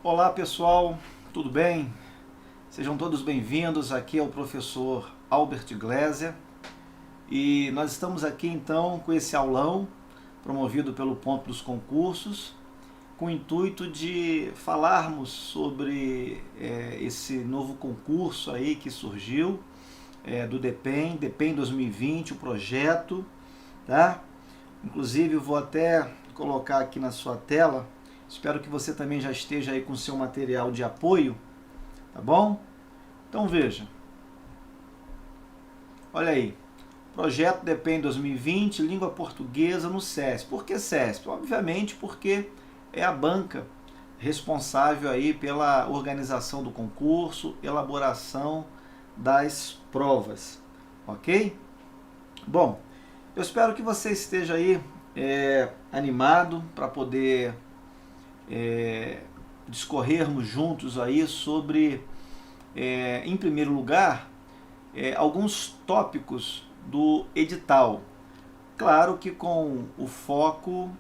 Olá pessoal, tudo bem? Sejam todos bem-vindos, aqui é o professor Albert Gleiser e nós estamos aqui então com esse aulão promovido pelo Ponto dos Concursos com o intuito de falarmos sobre esse novo concurso aí que surgiu do DEPEN 2020, o projeto, tá? Inclusive eu vou até colocar aqui na sua tela. Espero que você também já esteja aí com o seu material de apoio, tá bom? Então veja, olha aí, projeto DEPEN 2020, língua portuguesa no SESP. Por que SESP? Obviamente porque é a banca responsável aí pela organização do concurso, elaboração das provas, ok? Bom, eu espero que você esteja aí animado para poder discorrermos juntos aí sobre, em primeiro lugar, alguns tópicos do edital. Claro que com o foco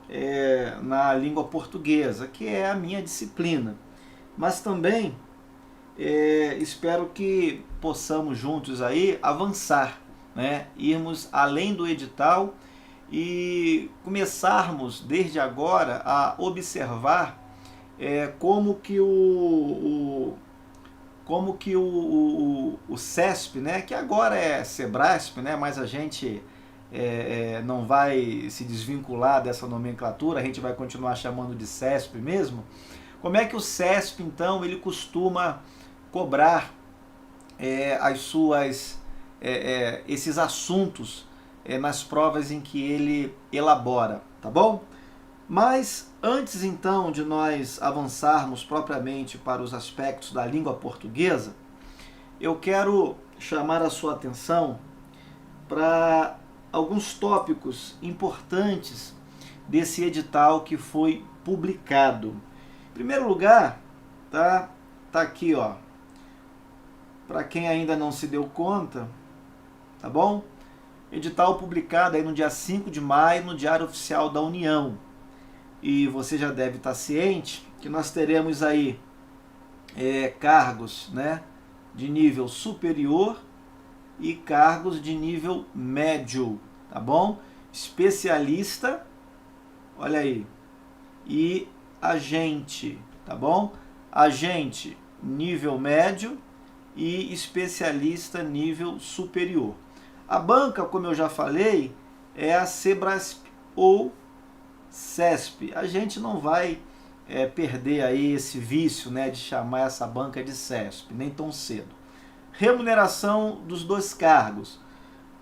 na língua portuguesa, que é a minha disciplina. Mas também espero que possamos juntos aí avançar, né? Irmos além do edital e começarmos desde agora a observar como que o SESP, né, que agora é SEBRASP, né, mas a gente não vai se desvincular dessa nomenclatura, a gente vai continuar chamando de SESP mesmo. Como é que o SESP, então, ele costuma cobrar esses assuntos nas provas em que ele elabora, tá bom? Mas antes então de nós avançarmos propriamente para os aspectos da língua portuguesa, eu quero chamar a sua atenção para alguns tópicos importantes desse edital que foi publicado. Em primeiro lugar, tá aqui, ó, para quem ainda não se deu conta, tá bom? Edital publicado aí no dia 5 de maio no Diário Oficial da União. E você já deve estar ciente que nós teremos aí cargos, né, de nível superior e cargos de nível médio, tá bom? Especialista, olha aí, e agente, tá bom? Agente nível médio e especialista nível superior. A banca, como eu já falei, é a SEBRASP ou SESP. A gente não vai perder aí esse vício, né, de chamar essa banca de SESP, nem tão cedo. Remuneração dos dois cargos.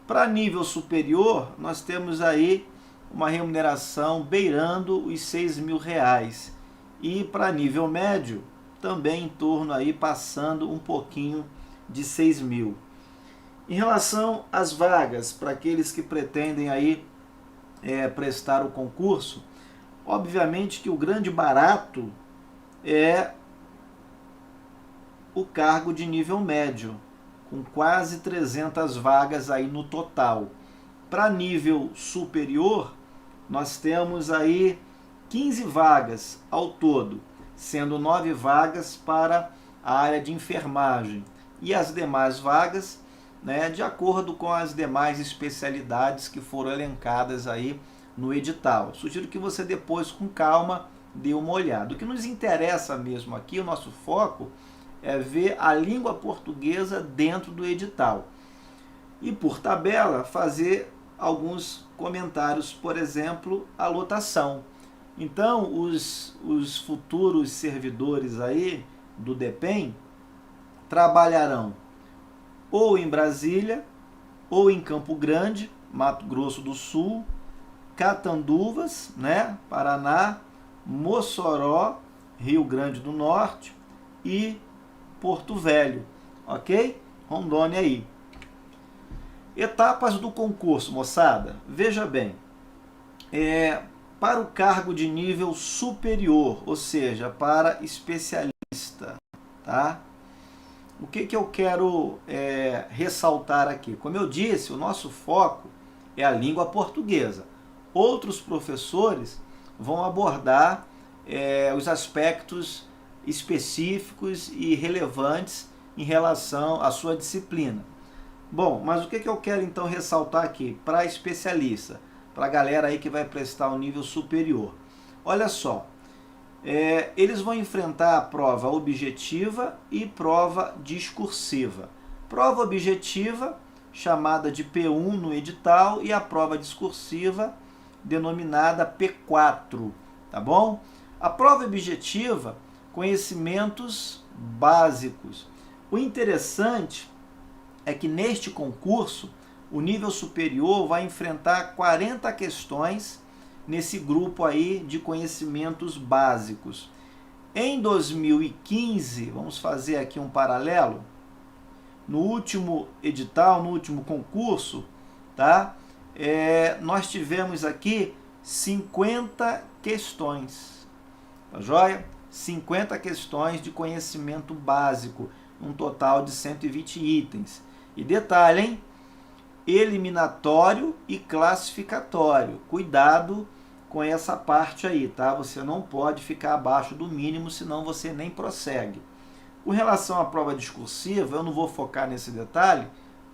Para nível superior, nós temos aí uma remuneração beirando os R$6.000. E para nível médio, também em torno aí, passando um pouquinho de 6.000. Em relação às vagas, para aqueles que pretendem aí prestar o concurso, obviamente que o grande barato é o cargo de nível médio, com quase 300 vagas aí no total. Para nível superior, nós temos aí 15 vagas ao todo, sendo 9 vagas para a área de enfermagem e as demais vagas, né, de acordo com as demais especialidades que foram elencadas aí no edital. Sugiro que você depois, com calma, dê uma olhada. O que nos interessa mesmo aqui, o nosso foco, é ver a língua portuguesa dentro do edital. E, por tabela, fazer alguns comentários, por exemplo, a lotação. Então, os futuros servidores aí do DEPEN trabalharão ou em Brasília, ou em Campo Grande, Mato Grosso do Sul, Catanduvas, né, Paraná, Mossoró, Rio Grande do Norte e Porto Velho, ok? Rondônia aí. Etapas do concurso, moçada. Veja bem, para o cargo de nível superior, ou seja, para especialista, tá? O que eu quero ressaltar aqui? Como eu disse, o nosso foco é a língua portuguesa. Outros professores vão abordar os aspectos específicos e relevantes em relação à sua disciplina. Bom, mas o que eu quero então ressaltar aqui para especialista, para a galera aí que vai prestar o nível superior? Olha só, eles vão enfrentar a prova objetiva e prova discursiva. Prova objetiva, chamada de P1 no edital, e a prova discursiva, denominada P4, tá bom? A prova objetiva, conhecimentos básicos. O interessante é que neste concurso, o nível superior vai enfrentar 40 questões nesse grupo aí de conhecimentos básicos. Em 2015, vamos fazer aqui um paralelo, no último edital, no último concurso, tá? Nós tivemos aqui 50 questões, tá joia? 50 questões de conhecimento básico, um total de 120 itens. E detalhe, hein? Eliminatório e classificatório. Cuidado com essa parte aí, tá? Você não pode ficar abaixo do mínimo, senão você nem prossegue. Com relação à prova discursiva, eu não vou focar nesse detalhe,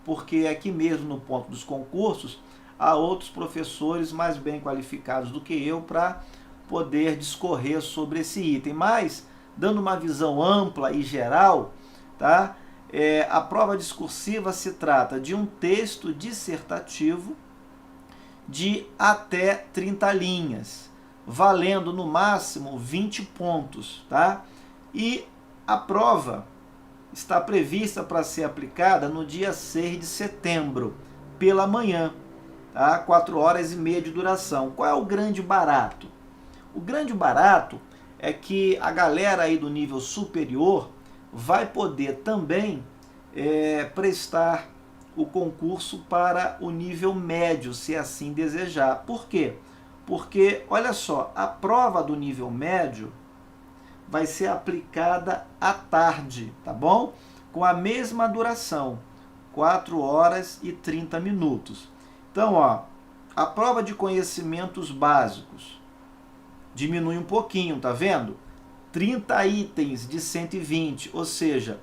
porque aqui mesmo no ponto dos concursos, há outros professores mais bem qualificados do que eu para poder discorrer sobre esse item. Mas, dando uma visão ampla e geral, tá? A prova discursiva se trata de um texto dissertativo de até 30 linhas, valendo no máximo 20 pontos, tá? E a prova está prevista para ser aplicada no dia 6 de setembro, pela manhã, tá? 4 horas e meia de duração. Qual é o grande barato? O grande barato é que a galera aí do nível superior vai poder também prestar o concurso para o nível médio, se assim desejar. Por quê? Porque, olha só, a prova do nível médio vai ser aplicada à tarde, tá bom? Com a mesma duração, 4 horas e 30 minutos. Então, ó, a prova de conhecimentos básicos diminui um pouquinho, tá vendo? 30 itens de 120, ou seja,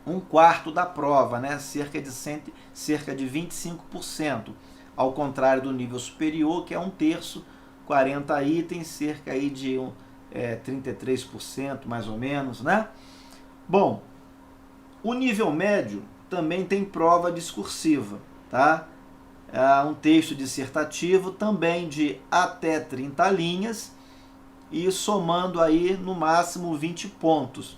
um quarto da prova, né? cerca de 25%, ao contrário do nível superior, que é um terço, 40 itens, cerca aí de 33%, mais ou menos, né? Bom, o nível médio também tem prova discursiva, tá? Um texto dissertativo também de até 30 linhas e somando aí no máximo 20 pontos,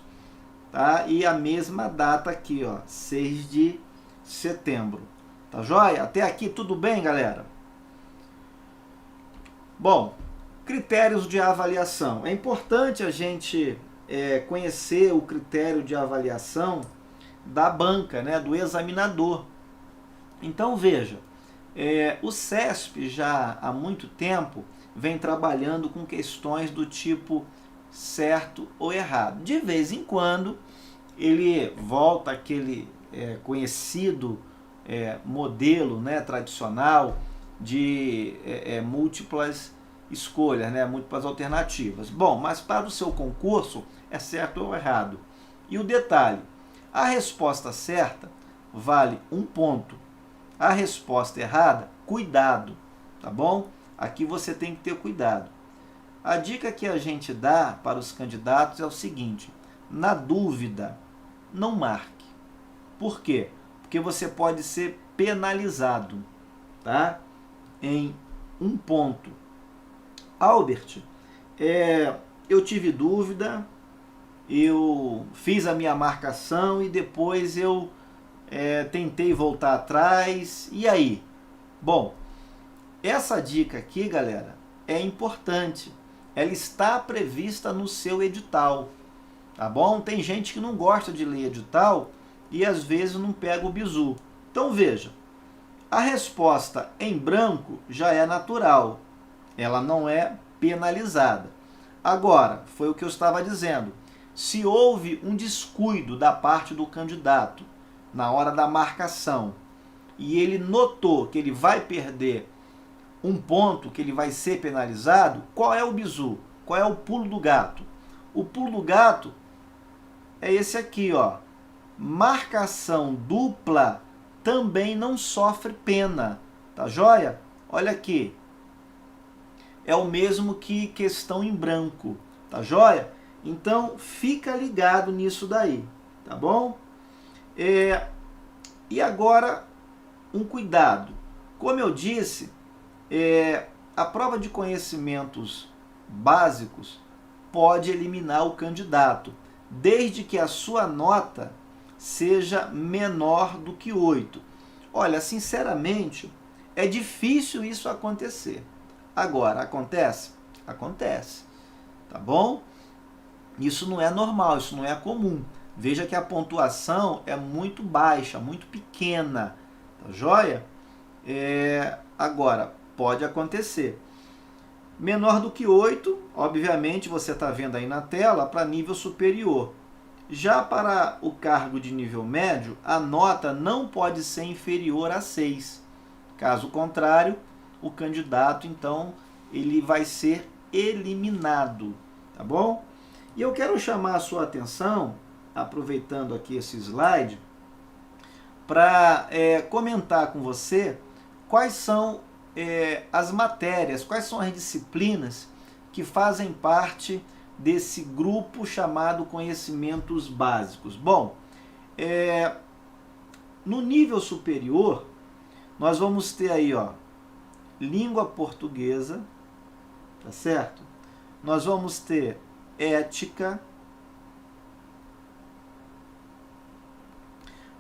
tá? E a mesma data aqui, ó, 6 de setembro, tá joia? Até aqui tudo bem, galera? Bom, critérios de avaliação. É importante a gente conhecer o critério de avaliação da banca, né, do examinador. Então veja, o CESP já há muito tempo vem trabalhando com questões do tipo certo ou errado. De vez em quando ele volta àquele conhecido modelo, né, tradicional de múltiplas escolhas, né, múltiplas alternativas. Bom, mas para o seu concurso é certo ou errado. E o detalhe, a resposta certa vale 1 ponto. A resposta errada, cuidado, tá bom? Aqui você tem que ter cuidado. A dica que a gente dá para os candidatos é o seguinte: na dúvida, não marque. Por quê? Porque você pode ser penalizado, tá? Em 1 ponto. Albert, eu tive dúvida, eu fiz a minha marcação e depois eu tentei voltar atrás, e aí? Bom, essa dica aqui, galera, é importante. Ela está prevista no seu edital, tá bom? Tem gente que não gosta de ler edital e às vezes não pega o bizu. Então veja, a resposta em branco já é natural, ela não é penalizada. Agora, foi o que eu estava dizendo, se houve um descuido da parte do candidato na hora da marcação e ele notou que ele vai perder 1 ponto, que ele vai ser penalizado, qual é o bizu? Qual é o pulo do gato? O pulo do gato é esse aqui, ó. Marcação dupla também não sofre pena, tá joia? Olha aqui. É o mesmo que questão em branco, tá joia? Então, fica ligado nisso daí, tá bom? E agora, um cuidado. Como eu disse, a prova de conhecimentos básicos pode eliminar o candidato, desde que a sua nota seja menor do que 8. Olha, sinceramente, é difícil isso acontecer. Agora, acontece? Acontece, tá bom? Isso não é normal, isso não é comum. Veja que a pontuação é muito baixa, muito pequena, tá joia? Agora, pode acontecer. Menor do que 8, obviamente, você está vendo aí na tela, para nível superior. Já para o cargo de nível médio, a nota não pode ser inferior a 6. Caso contrário, o candidato, então, ele vai ser eliminado, tá bom? E eu quero chamar a sua atenção, aproveitando aqui esse slide, para comentar com você quais são as matérias, quais são as disciplinas que fazem parte desse grupo chamado conhecimentos básicos. Bom, no nível superior, nós vamos ter aí, ó, língua portuguesa, tá certo? Nós vamos ter ética,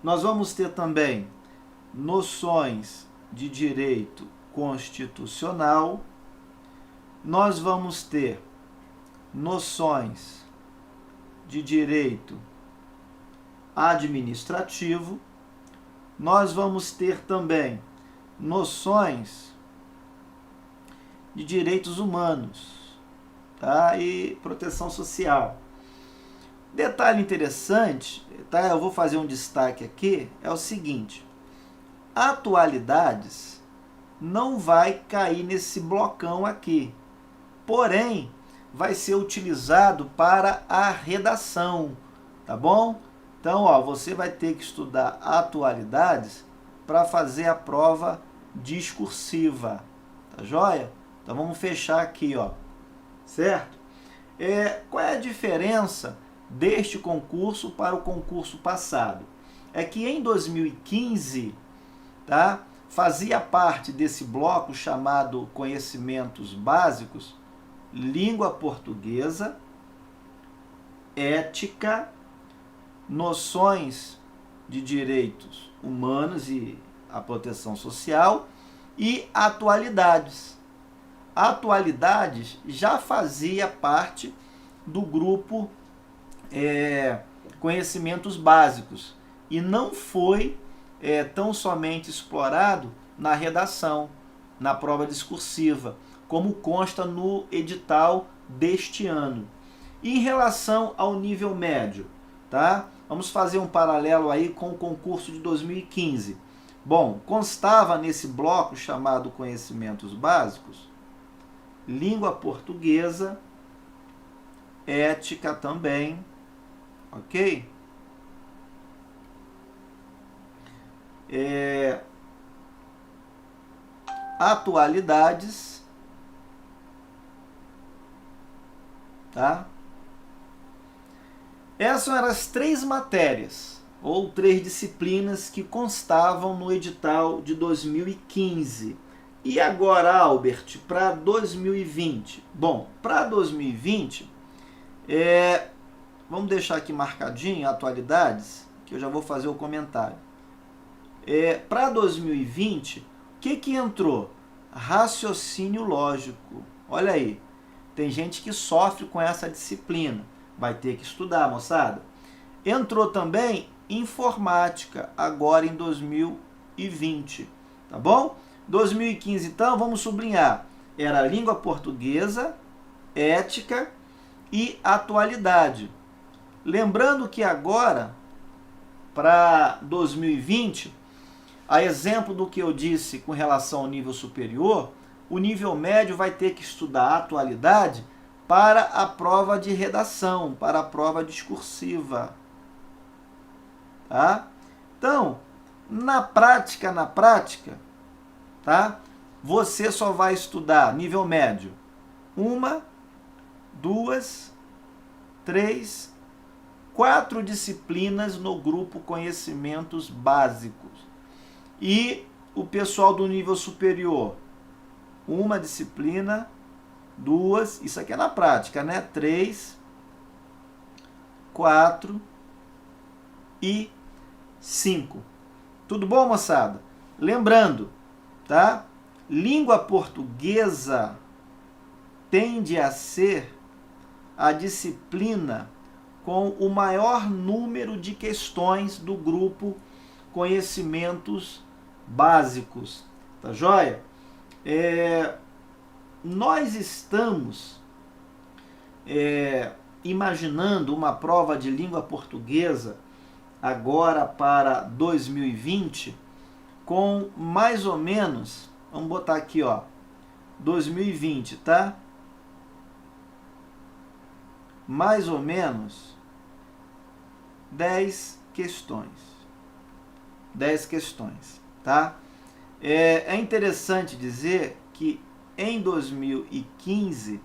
nós vamos ter também noções de direito constitucional, nós vamos ter noções de direito administrativo, nós vamos ter também noções de direitos humanos, tá? E proteção social. Detalhe interessante, tá? Eu vou fazer um destaque aqui, é o seguinte: atualidades não vai cair nesse blocão aqui, porém vai ser utilizado para a redação, tá bom? Então, ó, você vai ter que estudar atualidades para fazer a prova discursiva, tá joia? Então vamos fechar aqui, ó, certo? Qual é a diferença deste concurso para o concurso passado? É que em 2015, tá, fazia parte desse bloco chamado Conhecimentos Básicos, língua portuguesa, ética, noções de direitos humanos e a proteção social e atualidades. Atualidades já fazia parte do grupo conhecimentos básicos e não foi tão somente explorado na redação, na prova discursiva, como consta no edital deste ano. E em relação ao nível médio, tá? Vamos fazer um paralelo aí com o concurso de 2015. Bom, constava nesse bloco chamado Conhecimentos Básicos, língua portuguesa, ética também, ok? Atualidades, tá? Essas eram as 3 matérias, ou 3 disciplinas que constavam no edital de 2015. E agora, Albert, para 2020? Bom, para 2020, vamos deixar aqui marcadinho atualidades, que eu já vou fazer o comentário. Para 2020, o que entrou? Raciocínio lógico. Olha aí, tem gente que sofre com essa disciplina. Vai ter que estudar, moçada. Entrou também informática, agora em 2020, tá bom? 2015, então, vamos sublinhar. Era língua portuguesa, ética e atualidade. Lembrando que agora, para 2020, a exemplo do que eu disse com relação ao nível superior, o nível médio vai ter que estudar atualidade para a prova de redação, para a prova discursiva, tá? Então, na prática, tá? Você só vai estudar nível médio 1, 2, 3, 4 disciplinas no grupo Conhecimentos Básicos. E o pessoal do nível superior, 1 disciplina, 2, isso aqui é na prática, né? 3, 4 e 5. Tudo bom, moçada? Lembrando, tá? Língua portuguesa tende a ser a disciplina com o maior número de questões do grupo Conhecimentos Básicos. Tá joia? Nós estamos imaginando uma prova de língua portuguesa agora para 2020 com mais ou menos, vamos botar aqui, ó, 2020, tá? Mais ou menos 10 questões. 10 questões, tá? É interessante dizer que em 2015,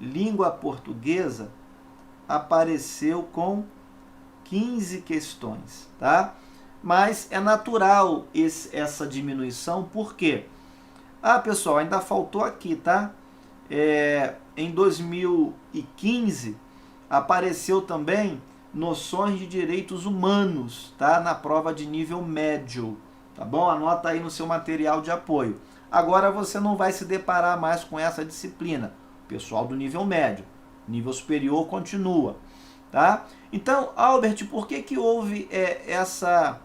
língua portuguesa apareceu com 15 questões, tá? Mas é natural essa diminuição, por quê? Pessoal, ainda faltou aqui, tá? Em 2015, apareceu também noções de direitos humanos, tá? Na prova de nível médio, tá bom? Anota aí no seu material de apoio. Agora você não vai se deparar mais com essa disciplina. Pessoal do nível médio, nível superior continua, tá? Então, Albert, por que houve essa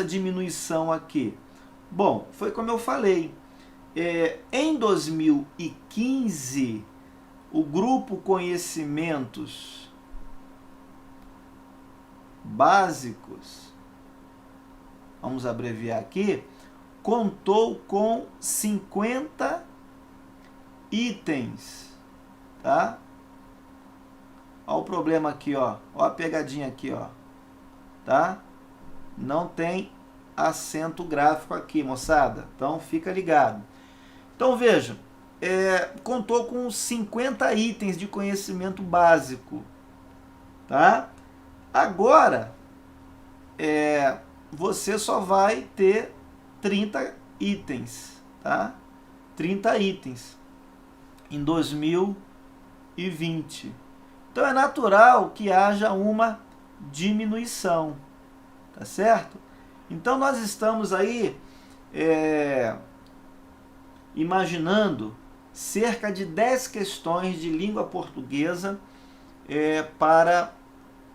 diminuição aqui? Bom, foi como eu falei. Em 2015, o grupo Conhecimentos Básicos, vamos abreviar aqui, contou com 50 itens, tá? Olha o problema aqui, ó. Olha a pegadinha aqui, ó. Tá? Não tem acento gráfico aqui, moçada. Então, fica ligado. Então, vejam. Contou com 50 itens de conhecimento básico. Tá? Agora, você só vai ter 30 itens. Tá? 30 itens em 2020. Então é natural que haja uma diminuição, tá certo? Então nós estamos aí imaginando cerca de 10 questões de língua portuguesa para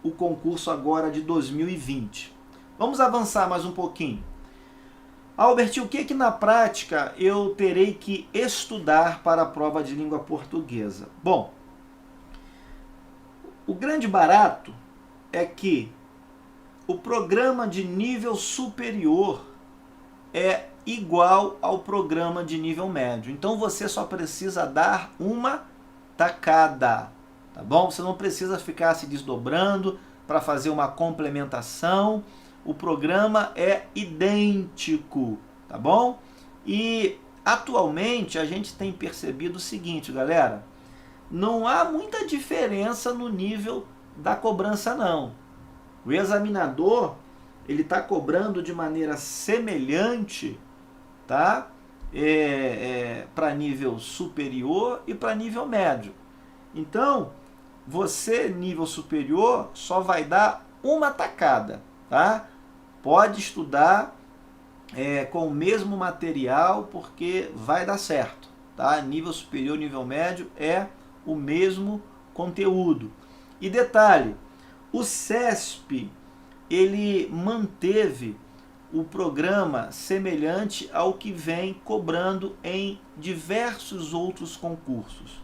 o concurso agora de 2020. Vamos avançar mais um pouquinho. Albert, o que na prática eu terei que estudar para a prova de língua portuguesa? Bom, o grande barato é que o programa de nível superior é igual ao programa de nível médio. Então você só precisa dar uma tacada, tá bom? Você não precisa ficar se desdobrando para fazer uma complementação. O programa é idêntico, tá bom? E atualmente a gente tem percebido o seguinte, galera, não há muita diferença no nível da cobrança, não. O examinador, ele está cobrando de maneira semelhante, tá? Para nível superior e para nível médio. Então, você, nível superior, só vai dar uma tacada, tá? Pode estudar com o mesmo material, porque vai dar certo, tá? Nível superior, nível médio é o mesmo conteúdo. E detalhe, o CESP, ele manteve o programa semelhante ao que vem cobrando em diversos outros concursos.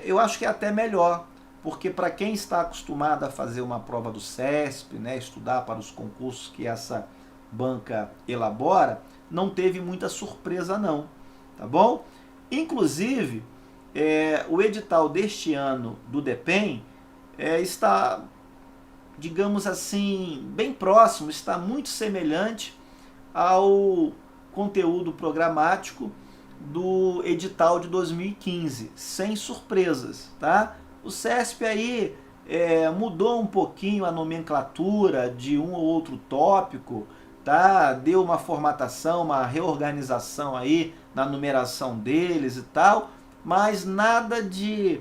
Eu acho que é até melhor, porque para quem está acostumado a fazer uma prova do CESP, né, estudar para os concursos que essa banca elabora, não teve muita surpresa não, tá bom? Inclusive, o edital deste ano do DEPEN está digamos assim, bem próximo, está muito semelhante ao conteúdo programático do edital de 2015, sem surpresas, tá? O CESP aí mudou um pouquinho a nomenclatura de um ou outro tópico, tá? Deu uma formatação, uma reorganização aí na numeração deles e tal, mas nada de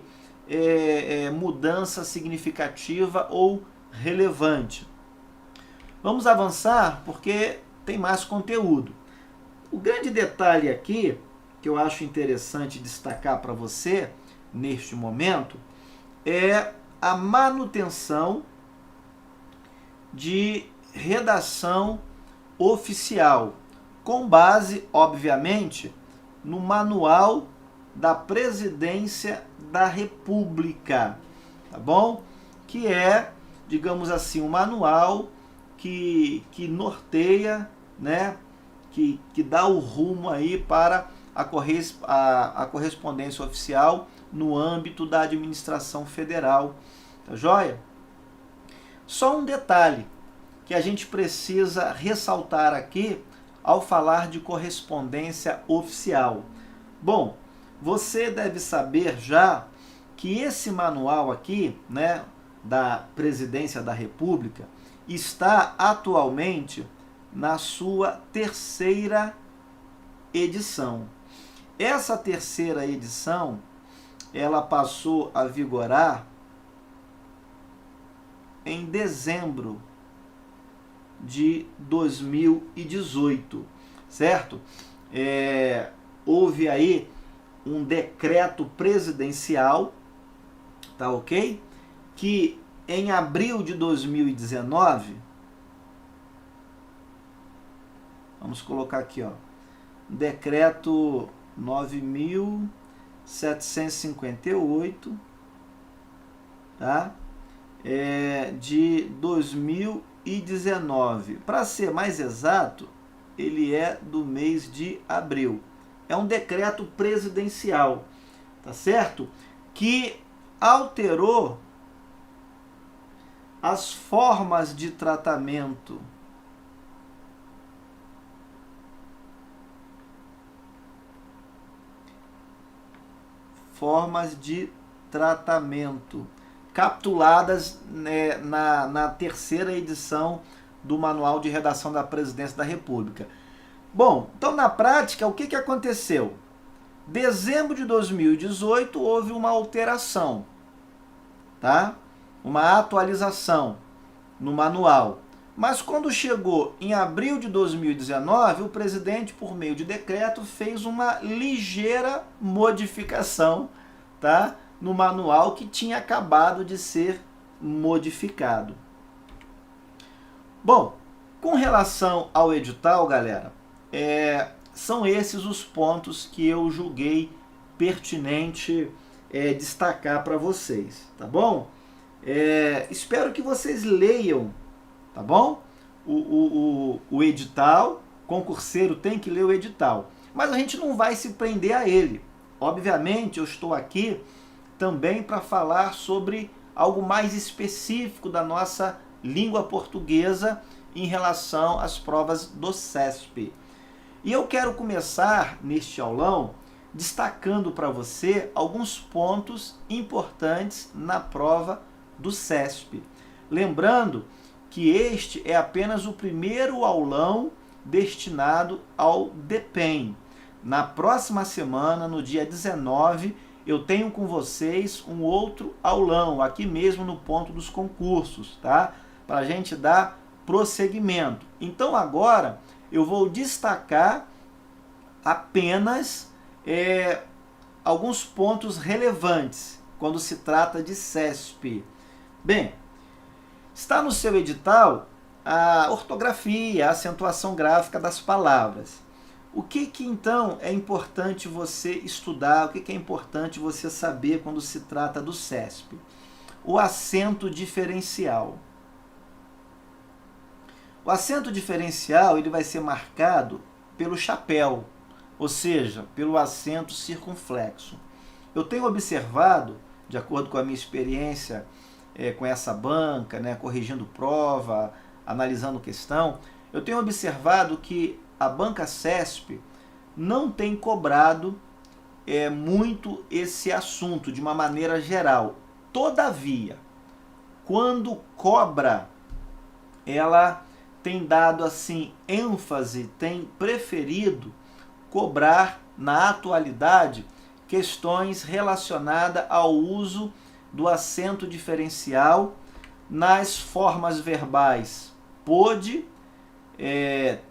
mudança significativa ou relevante. Vamos avançar porque tem mais conteúdo. O grande detalhe aqui, que eu acho interessante destacar para você neste momento, é a manutenção de redação oficial, com base, obviamente, no Manual da Presidência da República, tá bom? Que é, digamos assim, um manual que norteia, né, que dá o rumo aí para a correspondência oficial no âmbito da administração federal, tá joia? Só um detalhe que a gente precisa ressaltar aqui ao falar de correspondência oficial. Bom, você deve saber já que esse manual aqui, né, da Presidência da República, está atualmente na sua terceira edição. Essa terceira edição, ela passou a vigorar em dezembro de 2018, certo? Houve aí um decreto presidencial, tá ok? Que em abril de 2019, vamos colocar aqui, ó, decreto 9.758, tá? De 2019. Para ser mais exato, ele é do mês de abril. É um decreto presidencial, tá certo? Que alterou as formas de tratamento capituladas, né, na terceira edição do Manual de Redação da Presidência da República. Bom, então na prática, o que aconteceu? Dezembro de 2018 houve uma alteração, tá? Uma atualização no manual. Mas quando chegou em abril de 2019, o presidente, por meio de decreto, fez uma ligeira modificação, tá, no manual que tinha acabado de ser modificado. Bom, com relação ao edital, galera, são esses os pontos que eu julguei pertinente destacar para vocês, tá bom? Espero que vocês leiam, tá bom? O edital, concurseiro tem que ler o edital, mas a gente não vai se prender a ele. Obviamente, eu estou aqui também para falar sobre algo mais específico da nossa língua portuguesa em relação às provas do CESP. E eu quero começar neste aulão destacando para você alguns pontos importantes na prova do CESP. Lembrando que este é apenas o primeiro aulão destinado ao DPEM. Na próxima semana, no dia 19, eu tenho com vocês um outro aulão, aqui mesmo no ponto dos concursos, tá? Para a gente dar prosseguimento. Então agora eu vou destacar apenas alguns pontos relevantes quando se trata de CESP. Bem, está no seu edital a ortografia, a acentuação gráfica das palavras. O que então é importante você estudar, o que é importante você saber quando se trata do CESP? O acento diferencial. O acento diferencial ele vai ser marcado pelo chapéu, ou seja, pelo acento circunflexo. Eu tenho observado, de acordo com a minha experiência com essa banca, né, corrigindo prova, analisando questão, eu tenho observado que a banca CESP não tem cobrado muito esse assunto de uma maneira geral. Todavia, quando cobra, ela tem dado assim ênfase, tem preferido cobrar na atualidade questões relacionadas ao uso do acento diferencial nas formas verbais pôde,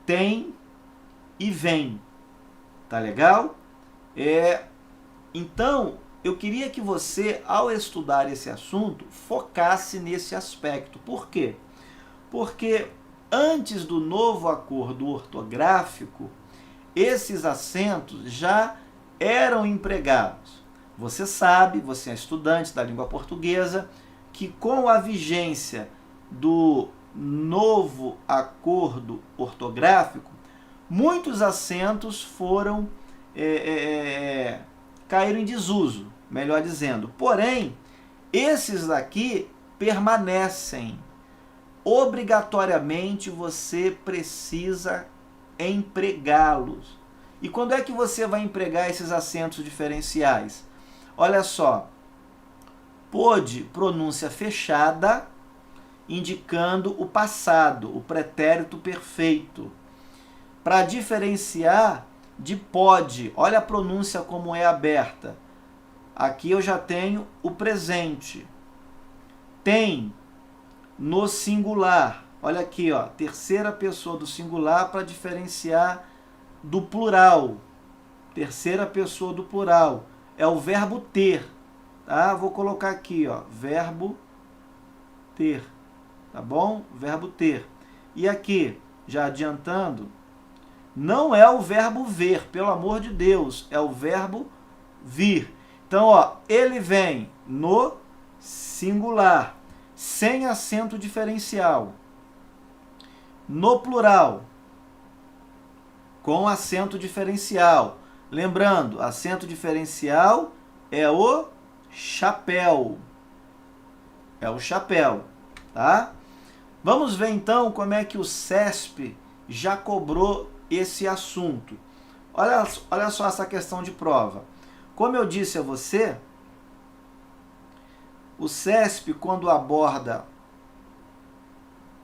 tem e vem. Tá legal? Então, eu queria que você, ao estudar esse assunto, focasse nesse aspecto. Por quê? Porque antes do novo acordo ortográfico, esses acentos já eram empregados. Você sabe, você é estudante da língua portuguesa, que com a vigência do novo acordo ortográfico, muitos acentos foram caíram em desuso, melhor dizendo. Porém, esses daqui permanecem. Obrigatoriamente você precisa empregá-los. E quando é que você vai empregar esses acentos diferenciais? Olha só, pôde, pronúncia fechada, indicando o passado, o pretérito perfeito. Para diferenciar de pode, olha a pronúncia como é aberta. Aqui eu já tenho o presente. Tem no singular. Olha aqui, ó, terceira pessoa do singular para diferenciar do plural. Terceira pessoa do plural. É o verbo ter. Tá? Vou colocar aqui, ó, verbo ter. Tá bom? Verbo ter. E aqui, já adiantando, não é o verbo ver, pelo amor de Deus, é o verbo vir. Então, ó, ele vem no singular, sem acento diferencial. No plural, com acento diferencial. Lembrando, acento diferencial é o chapéu. É o chapéu, tá? Vamos ver então como é que o CESP já cobrou esse assunto. Olha só essa questão de prova. Como eu disse a você, o CESP, quando aborda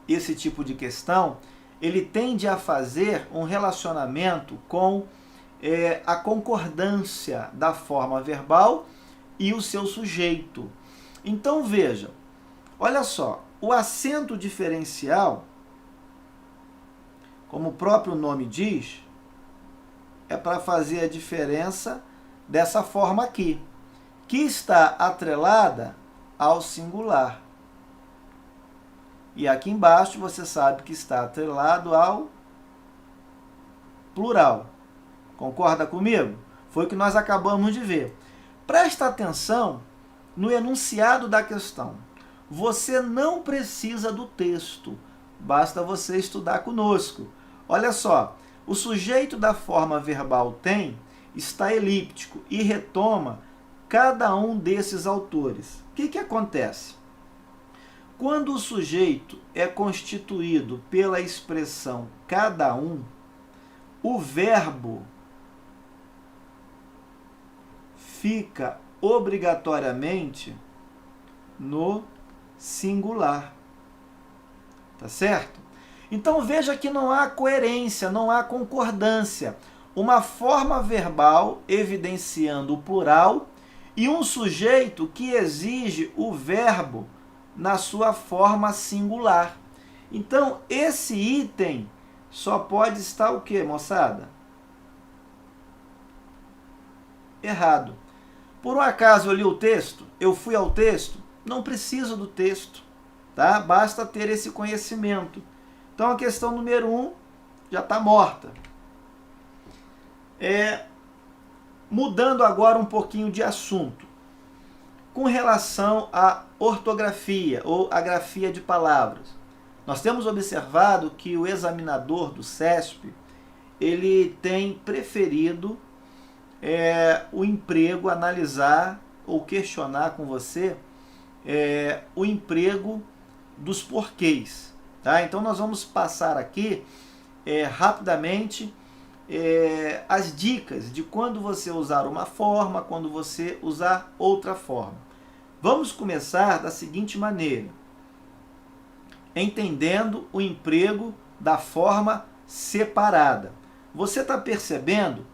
esse tipo de questão, ele tende a fazer um relacionamento com a concordância da forma verbal e o seu sujeito. Então veja, olha só, o acento diferencial, como o próprio nome diz, é para fazer a diferença dessa forma aqui, que está atrelada ao singular. E aqui embaixo você sabe que está atrelado ao plural. Concorda comigo? Foi o que nós acabamos de ver. Presta atenção no enunciado da questão. Você não precisa do texto, basta você estudar conosco. Olha só, o sujeito da forma verbal tem está elíptico e retoma cada um desses autores. O que acontece? Quando o sujeito é constituído pela expressão cada um, o verbo fica obrigatoriamente no singular. Tá certo? Então veja que não há coerência, não há concordância. Uma forma verbal evidenciando o plural e um sujeito que exige o verbo na sua forma singular. Então, esse item só pode estar o quê, moçada? Errado. Por um acaso eu li o texto? Eu fui ao texto? Não preciso do texto, tá? Basta ter esse conhecimento. Então, a questão número 1 já está morta. Mudando agora um pouquinho de assunto. Com relação à ortografia ou à grafia de palavras, nós temos observado que o examinador do CESP ele tem preferido o emprego, analisar ou questionar com você o emprego dos porquês. Tá? Então nós vamos passar aqui rapidamente as dicas de quando você usar uma forma, quando você usar outra forma. Vamos começar da seguinte maneira: entendendo o emprego da forma separada. Você está percebendo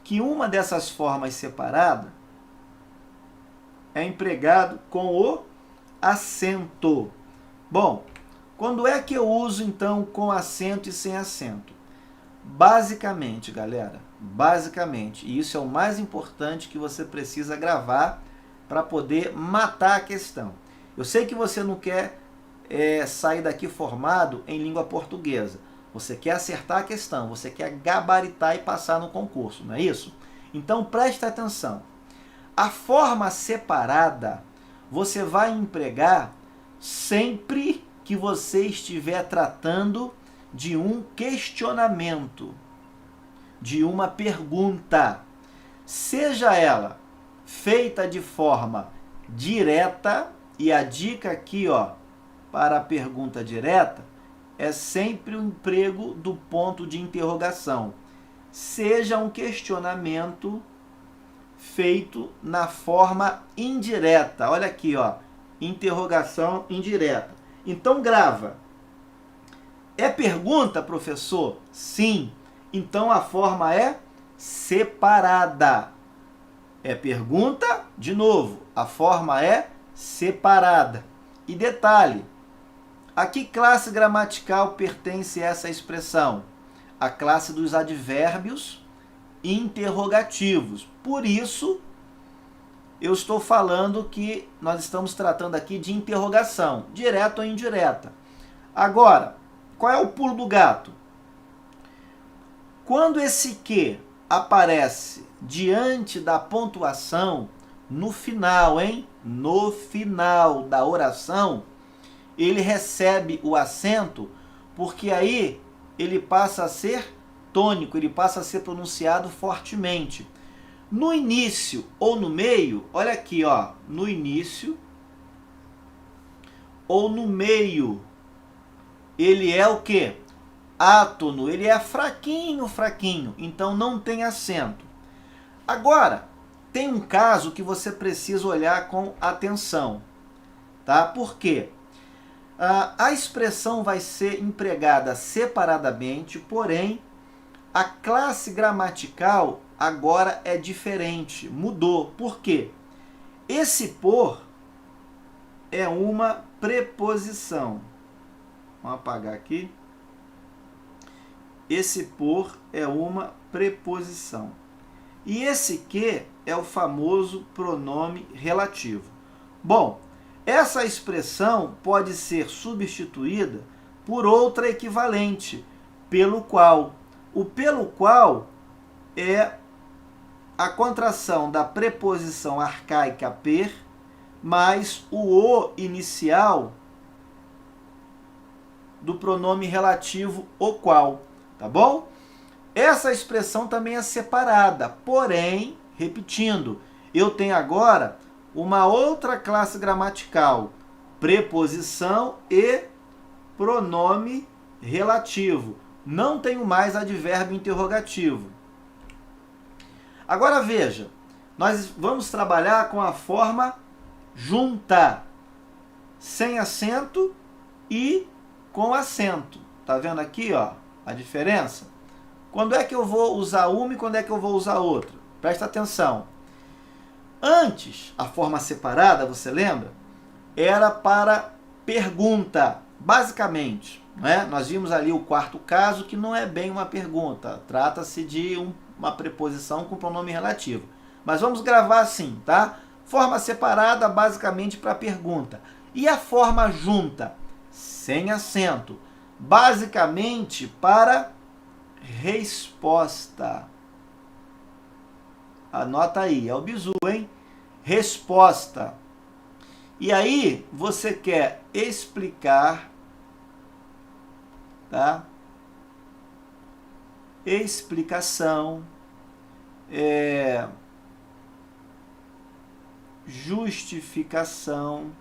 que uma dessas formas separadas é empregado com o acento. Bom, quando é que eu uso então com acento e sem acento? Basicamente, galera, e isso é o mais importante que você precisa gravar para poder matar a questão. Eu sei que você não quer sair daqui formado em língua portuguesa. Você quer acertar a questão, você quer gabaritar e passar no concurso, não é isso? Então preste atenção. A forma separada você vai empregar sempre que você estiver tratando de um questionamento, de uma pergunta, seja ela feita de forma direta, e a dica aqui, ó, para a pergunta direta, é sempre o emprego do ponto de interrogação. Seja um questionamento feito na forma indireta. Olha aqui, ó, interrogação indireta. Então grava. É pergunta, professor? Sim. Então a forma é separada. É pergunta? De novo, a forma é separada. E detalhe, a que classe gramatical pertence essa expressão? A classe dos advérbios interrogativos. Por isso, eu estou falando que nós estamos tratando aqui de interrogação, direta ou indireta. Agora, qual é o pulo do gato? Quando esse que aparece diante da pontuação, no final, no final da oração, ele recebe o acento, porque aí ele passa a ser tônico, ele passa a ser pronunciado fortemente. No início ou no meio, olha aqui, ó, no início ou no meio, ele é o quê? Átono, ele é fraquinho, então não tem acento. Agora, tem um caso que você precisa olhar com atenção, tá? Por quê? A expressão vai ser empregada separadamente, porém, a classe gramatical agora é diferente, mudou. Por quê? Esse por é uma preposição. Vamos apagar aqui. Esse por é uma preposição. E esse que é o famoso pronome relativo. Bom, essa expressão pode ser substituída por outra equivalente, pelo qual. O pelo qual é a contração da preposição arcaica per mais o inicial do pronome relativo o qual, tá bom? Essa expressão também é separada, porém, repetindo, eu tenho agora uma outra classe gramatical, preposição e pronome relativo. Não tenho mais advérbio interrogativo. Agora veja, nós vamos trabalhar com a forma junta, sem acento e com acento. Tá vendo aqui, ó, a diferença? Quando é que eu vou usar uma e quando é que eu vou usar outra? Presta atenção. Antes, a forma separada, você lembra? Era para pergunta, basicamente. Né? Nós vimos ali o quarto caso, que não é bem uma pergunta. Trata-se de uma preposição com pronome relativo. Mas vamos gravar assim, tá? Forma separada, basicamente para pergunta. E a forma junta, sem acento, basicamente para resposta. Anota aí, é o bizu, hein? Resposta. E aí, você quer explicar, tá? Explicação, justificação,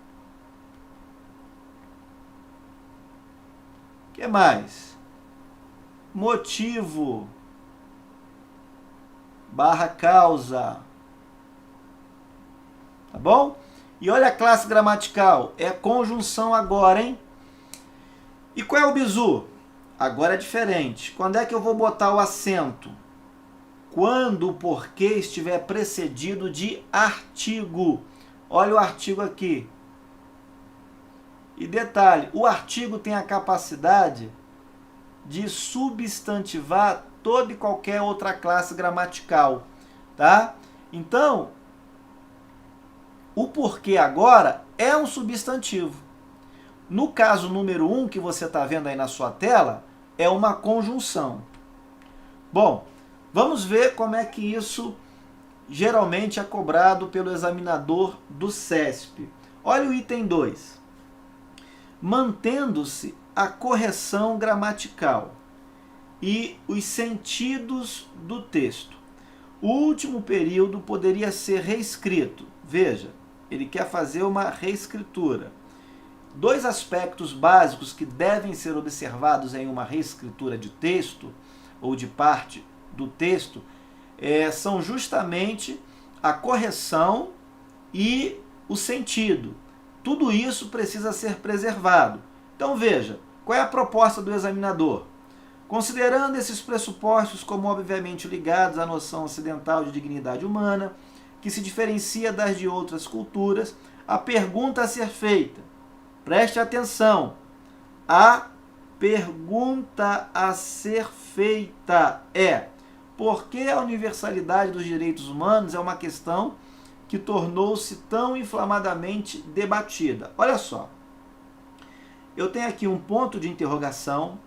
que mais? Motivo barra causa. Tá bom? E olha a classe gramatical. É conjunção agora, hein? E qual é o bizu? Agora é diferente. Quando é que eu vou botar o acento? Quando o porquê estiver precedido de artigo. Olha o artigo aqui. E detalhe, o artigo tem a capacidade de substantivar toda e qualquer outra classe gramatical, tá? Então, o porquê agora é um substantivo. No caso número 1, que você está vendo aí na sua tela, é uma conjunção. Bom, vamos ver como é que isso geralmente é cobrado pelo examinador do CESP. Olha o item 2. Mantendo-se a correção gramatical e os sentidos do texto. O último período poderia ser reescrito. Veja, ele quer fazer uma reescritura. Dois aspectos básicos que devem ser observados em uma reescritura de texto, ou de parte do texto, são justamente a correção e o sentido. Tudo isso precisa ser preservado. Então veja, qual é a proposta do examinador? Considerando esses pressupostos como obviamente ligados à noção ocidental de dignidade humana, que se diferencia das de outras culturas, a pergunta a ser feita, preste atenção, a pergunta a ser feita é: por que a universalidade dos direitos humanos é uma questão que tornou-se tão inflamadamente debatida? Olha só, eu tenho aqui um ponto de interrogação,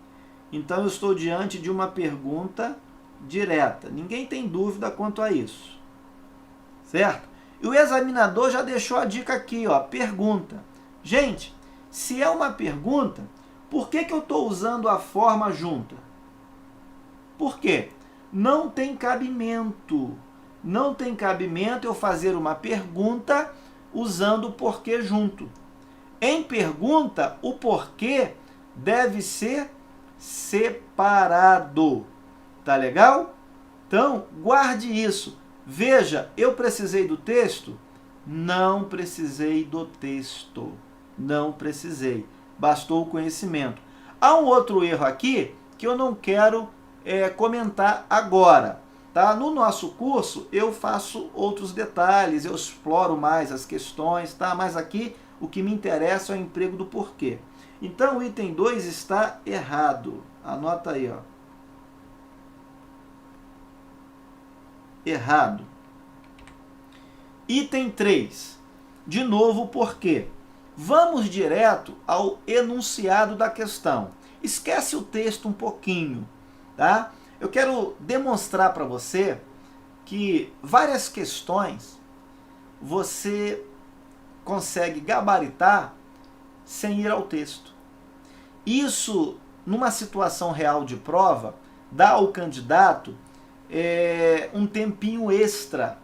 então eu estou diante de uma pergunta direta. Ninguém tem dúvida quanto a isso, certo? E o examinador já deixou a dica aqui, ó, pergunta. Gente, se é uma pergunta, por que eu estou usando a forma junta? Por quê? Não tem cabimento. Não tem cabimento eu fazer uma pergunta usando o porquê junto. Em pergunta, o porquê deve ser separado. Tá legal? Então, guarde isso. Veja, eu precisei do texto? Não precisei do texto. Não precisei. Bastou o conhecimento. Há um outro erro aqui que eu não quero comentar agora. Tá? No nosso curso eu faço outros detalhes, eu exploro mais as questões, tá? Mas aqui o que me interessa é o emprego do porquê. Então o item 2 está errado. Anota aí, ó. Errado. Item 3. De novo, porquê. Vamos direto ao enunciado da questão. Esquece o texto um pouquinho, tá? Eu quero demonstrar para você que várias questões você consegue gabaritar sem ir ao texto. Isso, numa situação real de prova, dá ao candidato um tempinho extra,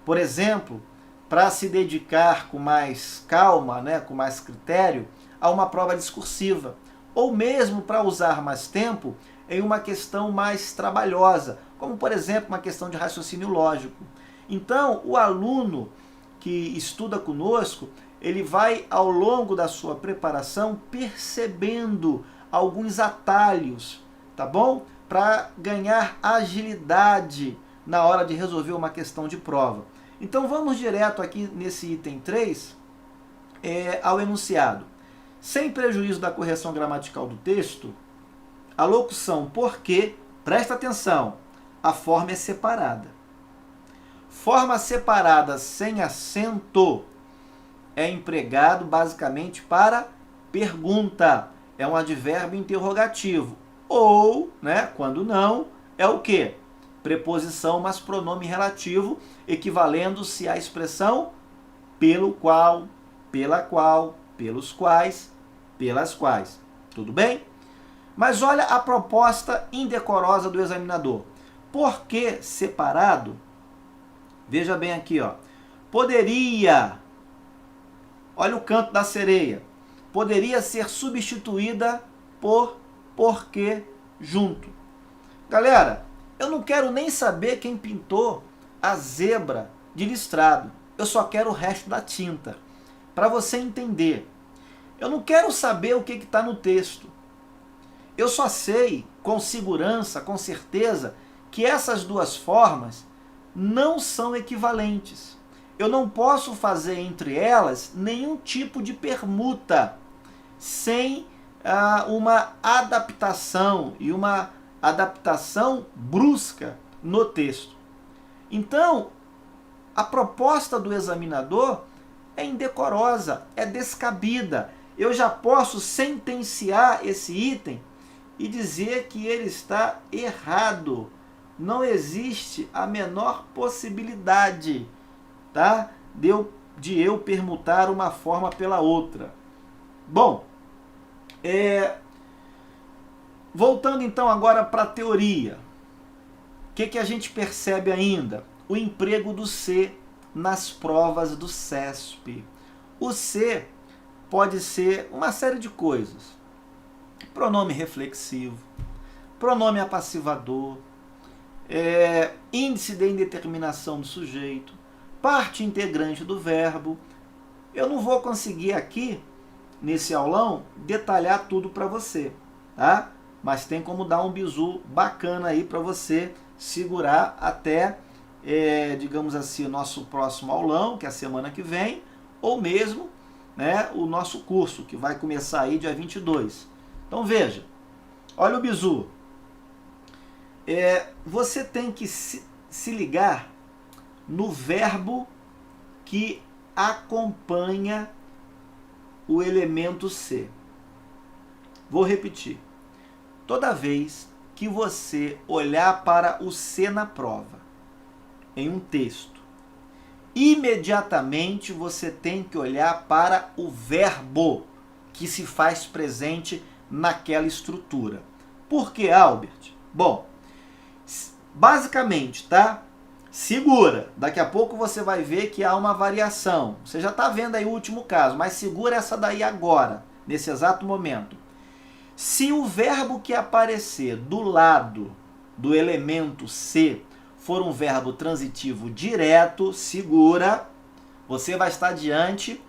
por exemplo, para se dedicar com mais calma, né, com mais critério, a uma prova discursiva, ou mesmo para usar mais tempo em uma questão mais trabalhosa, como por exemplo uma questão de raciocínio lógico. Então, o aluno que estuda conosco, ele vai ao longo da sua preparação percebendo alguns atalhos, tá bom? Para ganhar agilidade na hora de resolver uma questão de prova. Então vamos direto aqui nesse item 3 ao enunciado. Sem prejuízo da correção gramatical do texto, a locução porque, presta atenção, a forma é separada. Forma separada sem acento é empregado basicamente para pergunta. É um advérbio interrogativo. Ou, né, quando não, é o quê? Preposição mais pronome relativo, equivalendo-se à expressão pelo qual, pela qual, pelos quais, pelas quais. Tudo bem? Mas olha a proposta indecorosa do examinador. Por que separado? Veja bem aqui, ó. Poderia, olha o canto da sereia, poderia ser substituída por porque junto. Galera, eu não quero nem saber quem pintou a zebra de listrado. Eu só quero o resto da tinta. Para você entender. Eu não quero saber o que está no texto. Eu só sei, com segurança, com certeza, que essas duas formas não são equivalentes. Eu não posso fazer entre elas nenhum tipo de permuta sem uma adaptação, e uma adaptação brusca no texto. Então, a proposta do examinador é indecorosa, é descabida. Eu já posso sentenciar esse item e dizer que ele está errado. Não existe a menor possibilidade, tá, de eu permutar uma forma pela outra. Bom, voltando então agora para a teoria. O que a gente percebe ainda? O emprego do se nas provas do CESP. O se pode ser uma série de coisas. Pronome reflexivo, pronome apassivador, índice de indeterminação do sujeito, parte integrante do verbo. Eu não vou conseguir aqui, nesse aulão, detalhar tudo para você, tá? Mas tem como dar um bizu bacana aí para você segurar até, digamos assim, o nosso próximo aulão, que é a semana que vem, ou mesmo, né, o nosso curso, que vai começar aí dia 22. Então veja, olha o bizu. Você tem que se ligar no verbo que acompanha o elemento se. Vou repetir. Toda vez que você olhar para o se na prova, em um texto, imediatamente você tem que olhar para o verbo que se faz presente naquela estrutura. Por que, Albert? Bom, basicamente, tá? Segura. Daqui a pouco você vai ver que há uma variação. Você já está vendo aí o último caso, mas segura essa daí agora, nesse exato momento. Se o verbo que aparecer do lado do elemento se for um verbo transitivo direto, segura, você vai estar diante,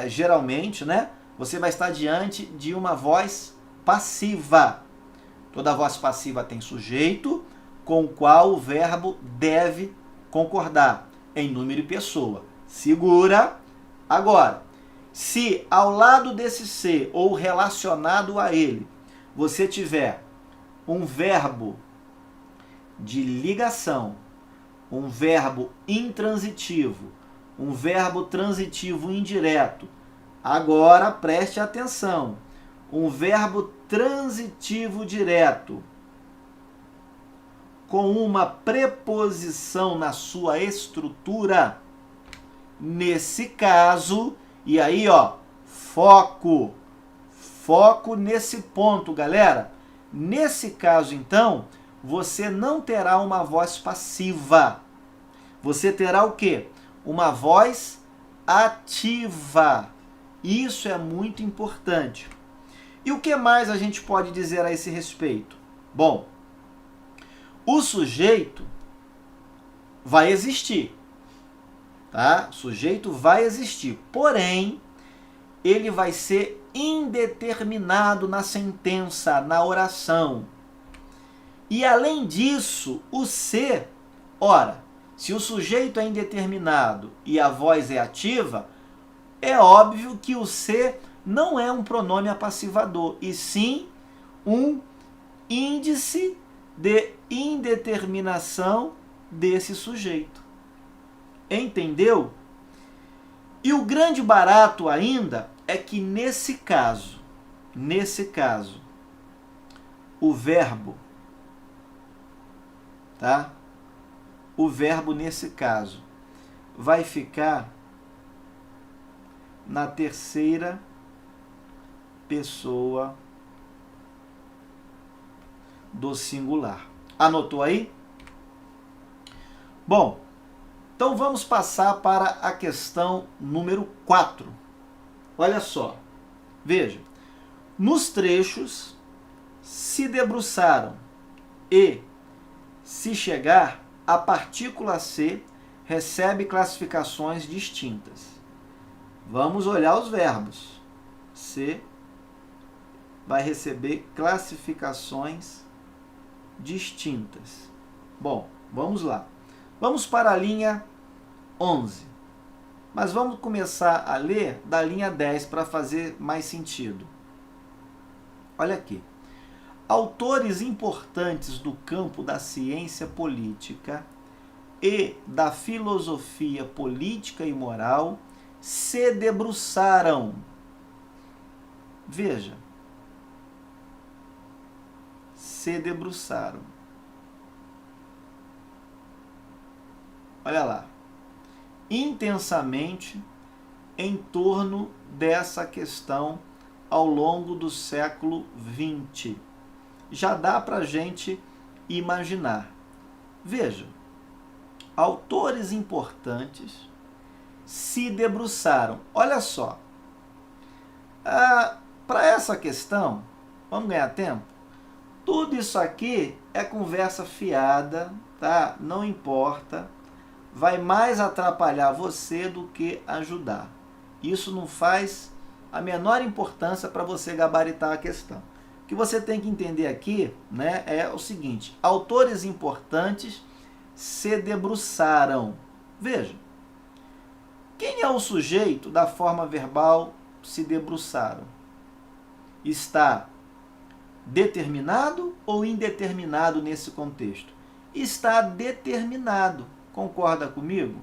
geralmente, né? Você vai estar diante de uma voz passiva. Toda voz passiva tem sujeito com o qual o verbo deve concordar, em número e pessoa. Segura. Agora, se ao lado desse se, ou relacionado a ele, você tiver um verbo de ligação, um verbo intransitivo, um verbo transitivo indireto, agora preste atenção, um verbo transitivo direto, com uma preposição na sua estrutura, nesse caso, e aí ó, foco nesse ponto, galera. Nesse caso então, você não terá uma voz passiva, você terá o quê? Uma voz ativa. Isso é muito importante. E o que mais a gente pode dizer a esse respeito? Bom, o sujeito vai existir, tá? O sujeito vai existir, porém, ele vai ser indeterminado na sentença, na oração. E além disso, o se, ora, se o sujeito é indeterminado e a voz é ativa, é óbvio que o se não é um pronome apassivador, e sim um índice de indeterminação desse sujeito. Entendeu? E o grande barato ainda é que nesse caso, o verbo, tá? O verbo nesse caso vai ficar na terceira pessoa do singular. Anotou aí? Bom, então vamos passar para a questão número 4. Olha só, veja, nos trechos se debruçaram e se chegar, a partícula C recebe classificações distintas. Vamos olhar os verbos. C vai receber classificações distintas. Bom, vamos lá. Vamos para a linha 11. Mas vamos começar a ler da linha 10 para fazer mais sentido. Olha aqui. Autores importantes do campo da ciência política e da filosofia política e moral se debruçaram. Veja. Se debruçaram. Olha lá. Intensamente em torno dessa questão ao longo do século XX. Já dá para a gente imaginar. Veja, autores importantes se debruçaram. Olha só, para essa questão, vamos ganhar tempo? Tudo isso aqui é conversa fiada, tá? Não importa, vai mais atrapalhar você do que ajudar. Isso não faz a menor importância para você gabaritar a questão. O que você tem que entender aqui, né, é o seguinte: autores importantes se debruçaram. Veja, quem é o sujeito da forma verbal se debruçaram? Está determinado ou indeterminado nesse contexto? Está determinado. Concorda comigo?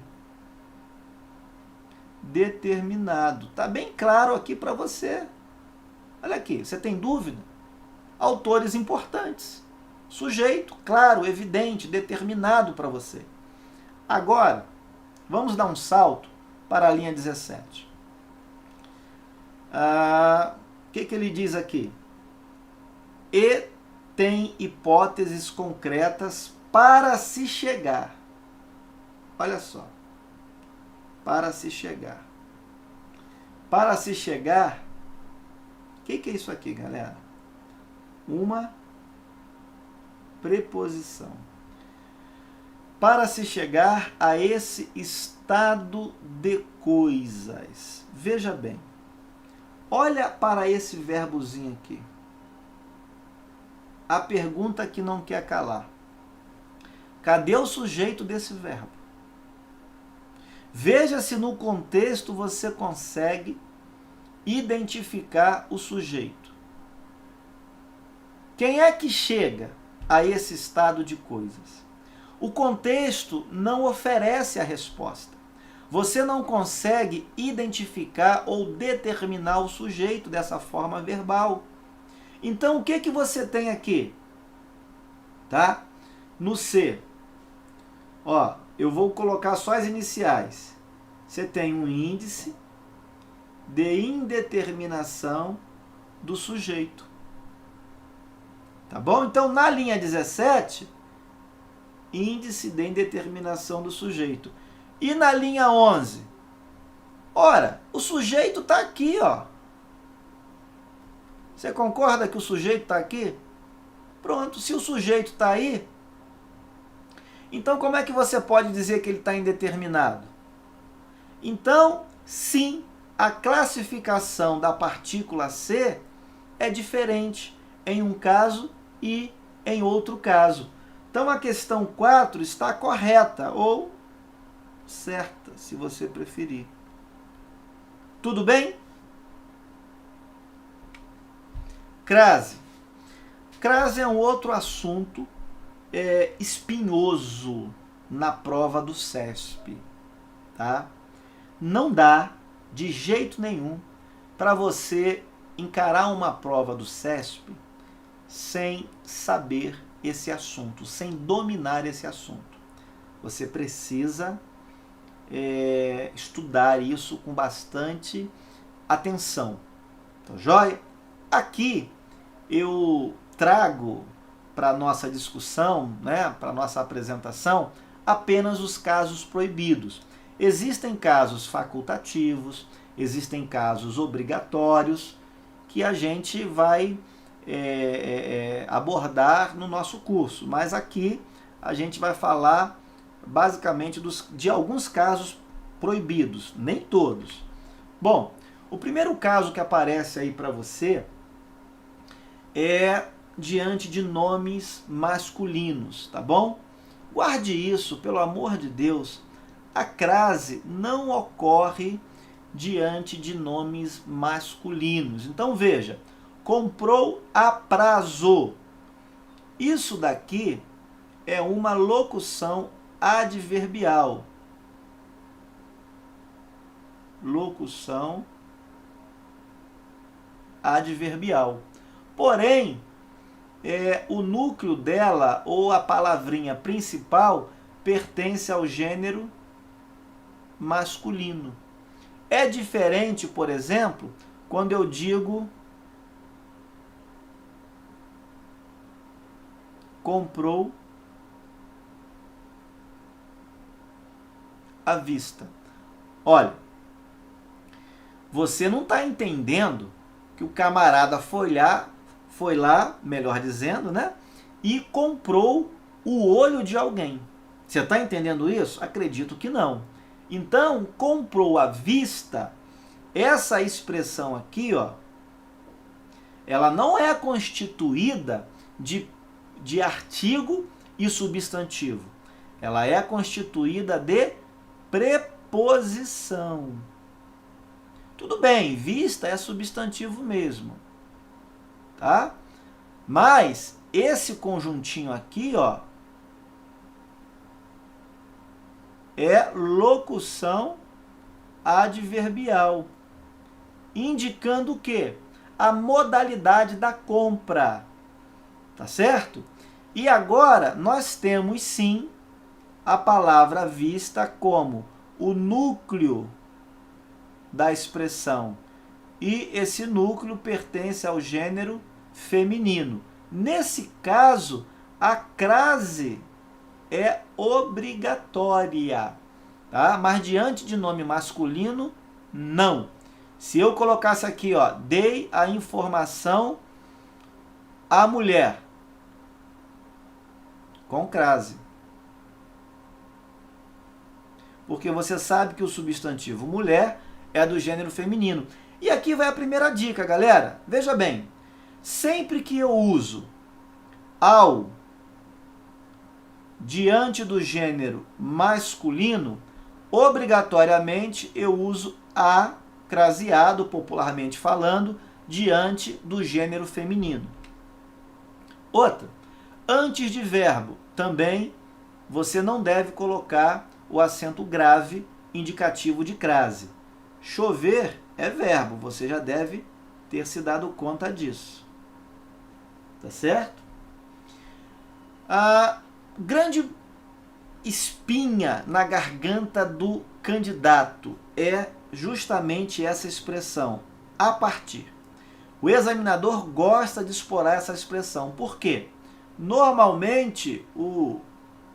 Determinado. Está bem claro aqui para você. Olha aqui, você tem dúvida? Autores importantes. Sujeito, claro, evidente, determinado para você. Agora, vamos dar um salto para a linha 17. O que ele diz aqui? E tem hipóteses concretas para se chegar. Olha só. Para se chegar. Para se chegar, o que é isso aqui, galera? Uma preposição. Para se chegar a esse estado de coisas. Veja bem. Olha para esse verbozinho aqui. A pergunta que não quer calar. Cadê o sujeito desse verbo? Veja se no contexto você consegue identificar o sujeito. Quem é que chega a esse estado de coisas? O contexto não oferece a resposta. Você não consegue identificar ou determinar o sujeito dessa forma verbal. Então, o que você tem aqui? Tá? No C. Ó, eu vou colocar só as iniciais. Você tem um índice de indeterminação do sujeito. Tá bom? Então, na linha 17, índice de indeterminação do sujeito. E na linha 11? Ora, o sujeito está aqui, ó. Você concorda que o sujeito está aqui? Pronto, se o sujeito está aí, então como é que você pode dizer que ele está indeterminado? Então, sim, a classificação da partícula C é diferente em um caso e em outro caso. Então a questão 4 está correta ou certa, se você preferir. Tudo bem? Crase. Crase é um outro assunto espinhoso na prova do CESP. Tá? Não dá, de jeito nenhum, para você encarar uma prova do CESP sem saber esse assunto, sem dominar esse assunto. Você precisa estudar isso com bastante atenção. Então, joia? Aqui eu trago para a nossa discussão, né, para a nossa apresentação, apenas os casos proibidos. Existem casos facultativos, existem casos obrigatórios, que a gente vai abordar no nosso curso, mas aqui a gente vai falar basicamente de alguns casos proibidos, nem todos. Bom, o primeiro caso que aparece aí para você é diante de nomes masculinos, tá bom? Guarde isso, pelo amor de Deus. A crase não ocorre diante de nomes masculinos. Então veja, comprou a prazo. Isso daqui é uma locução adverbial. Locução adverbial. Porém, o núcleo dela, ou a palavrinha principal, pertence ao gênero masculino. É diferente, por exemplo, quando eu digo comprou à vista. Olha, você não está entendendo que o camarada foi lá, melhor dizendo, né? E comprou o olho de alguém. Você está entendendo isso? Acredito que não. Então, comprou à vista, essa expressão aqui, ó, ela não é constituída de artigo e substantivo. Ela é constituída de preposição. Tudo bem, vista é substantivo mesmo, tá? Mas esse conjuntinho aqui, ó, é locução adverbial, indicando o quê? A modalidade da compra, tá certo? E agora nós temos sim a palavra vista como o núcleo da expressão. E esse núcleo pertence ao gênero feminino. Nesse caso, a crase é obrigatória, tá? Mas diante de nome masculino, não. Se eu colocasse aqui, ó, dei a informação à mulher, com crase. Porque você sabe que o substantivo mulher é do gênero feminino. E aqui vai a primeira dica, galera. Veja bem, sempre que eu uso ao diante do gênero masculino, obrigatoriamente eu uso a craseado, popularmente falando, diante do gênero feminino. Outra, antes de verbo, também você não deve colocar o acento grave indicativo de crase. Chover é verbo, você já deve ter se dado conta disso. Tá certo? A grande espinha na garganta do candidato é justamente essa expressão, a partir. O examinador gosta de explorar essa expressão. Por quê? Normalmente, o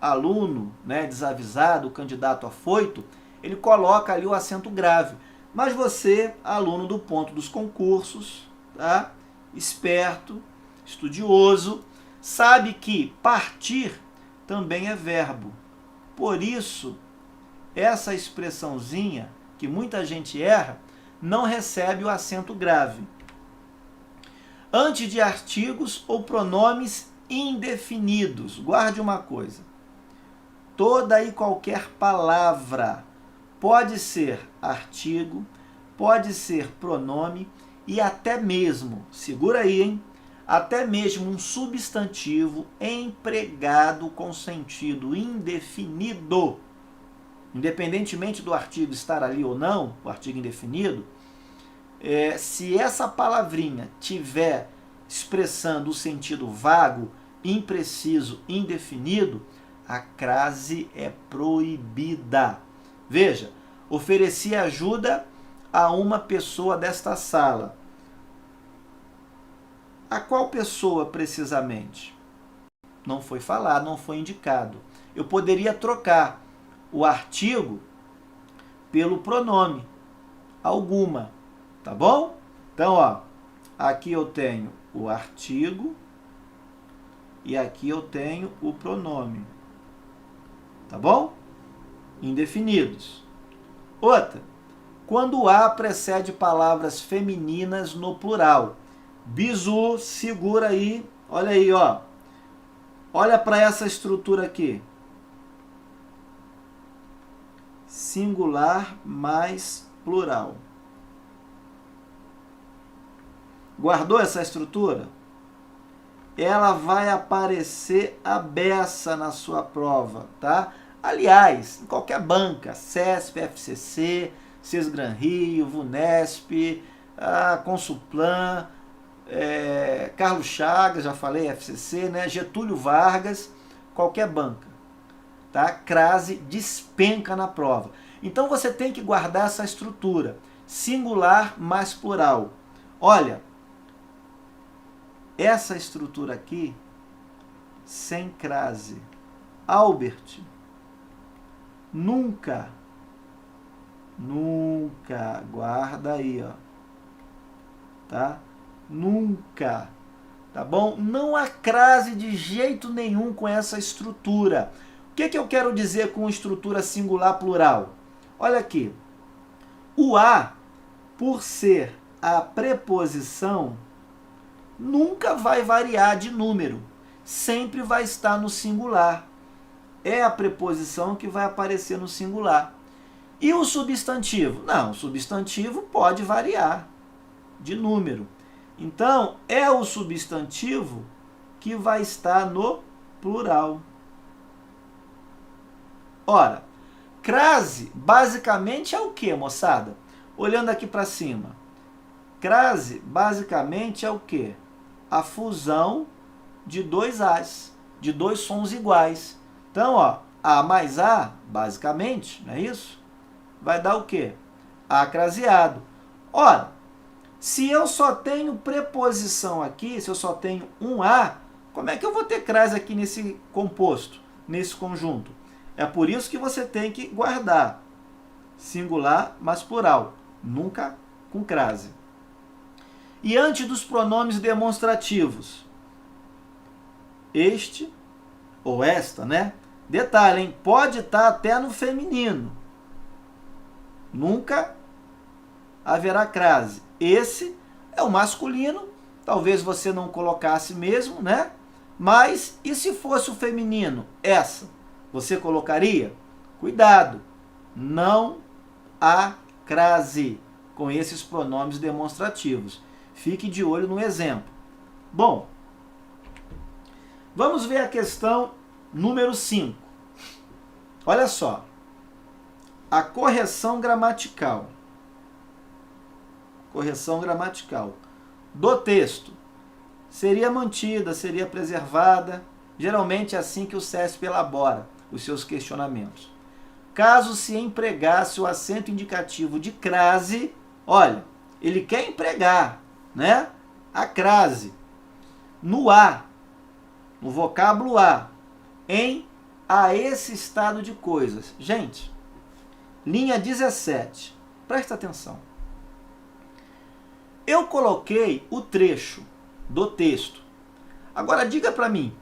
aluno, né, desavisado, o candidato afoito, ele coloca ali o acento grave. Mas você, aluno do ponto dos concursos, tá? Esperto, estudioso, sabe que partir também é verbo. Por isso, essa expressãozinha, que muita gente erra, não recebe o acento grave. Antes de artigos ou pronomes indefinidos, guarde uma coisa. Toda e qualquer palavra pode ser artigo, pode ser pronome e até mesmo, segura aí, hein? Até mesmo um substantivo empregado com sentido indefinido. Independentemente do artigo estar ali ou não, o artigo indefinido, se essa palavrinha tiver expressando o sentido vago, impreciso, indefinido, a crase é proibida. Veja, ofereci ajuda a uma pessoa desta sala. A qual pessoa precisamente? Não foi falado, não foi indicado. Eu poderia trocar o artigo pelo pronome alguma, tá bom? Então, ó, Aqui eu tenho o artigo e aqui eu tenho o pronome. Tá bom? Indefinidos. Outra, quando o A precede palavras femininas no plural. Bizu, segura aí, olha aí, ó. Olha para essa estrutura aqui. Singular mais plural. Guardou essa estrutura? Ela vai aparecer à beça na sua prova, tá? Aliás, em qualquer banca, CESP, FCC, Sesgran Rio, VUNESP, Consulplan, Carlos Chagas, já falei, FCC, né? Getúlio Vargas, qualquer banca, tá? Crase despenca na prova. Então você tem que guardar essa estrutura, singular mais plural. Olha, essa estrutura aqui, sem crase. Albert, nunca, guarda aí, ó, tá? Nunca, tá bom? Não há crase de jeito nenhum com essa estrutura. O que eu quero dizer com estrutura singular plural? Olha aqui, o A, por ser a preposição, nunca vai variar de número, sempre vai estar no singular. É a preposição que vai aparecer no singular. E o substantivo? Não, o substantivo pode variar de número. Então, é o substantivo que vai estar no plural. Ora, crase basicamente é o que, moçada? Olhando aqui para cima. Crase basicamente é o que? A fusão de dois As, de dois sons iguais. Então, ó, A mais A, basicamente, não é isso? Vai dar o quê? Acraseado. Ora, se eu só tenho preposição aqui, se eu só tenho um A, como é que eu vou ter crase aqui nesse composto, nesse conjunto? É por isso que você tem que guardar singular mais plural, nunca com crase. E antes dos pronomes demonstrativos, este ou esta, né? Detalhe, hein? Pode estar até no feminino. Nunca haverá crase. Esse é o masculino, talvez você não colocasse mesmo, né? Mas e se fosse o feminino? Essa, você colocaria? Cuidado, não há crase com esses pronomes demonstrativos. Fique de olho no exemplo. Bom, vamos ver a questão número 5. Olha só. A correção gramatical. Correção gramatical do texto seria mantida, seria preservada. Geralmente é assim que o CESP elabora os seus questionamentos. Caso se empregasse o acento indicativo de crase, olha, ele quer empregar, né, a crase no A, no vocábulo A, em a esse estado de coisas. Gente, linha 17, presta atenção. Eu coloquei o trecho do texto. Agora diga para mim,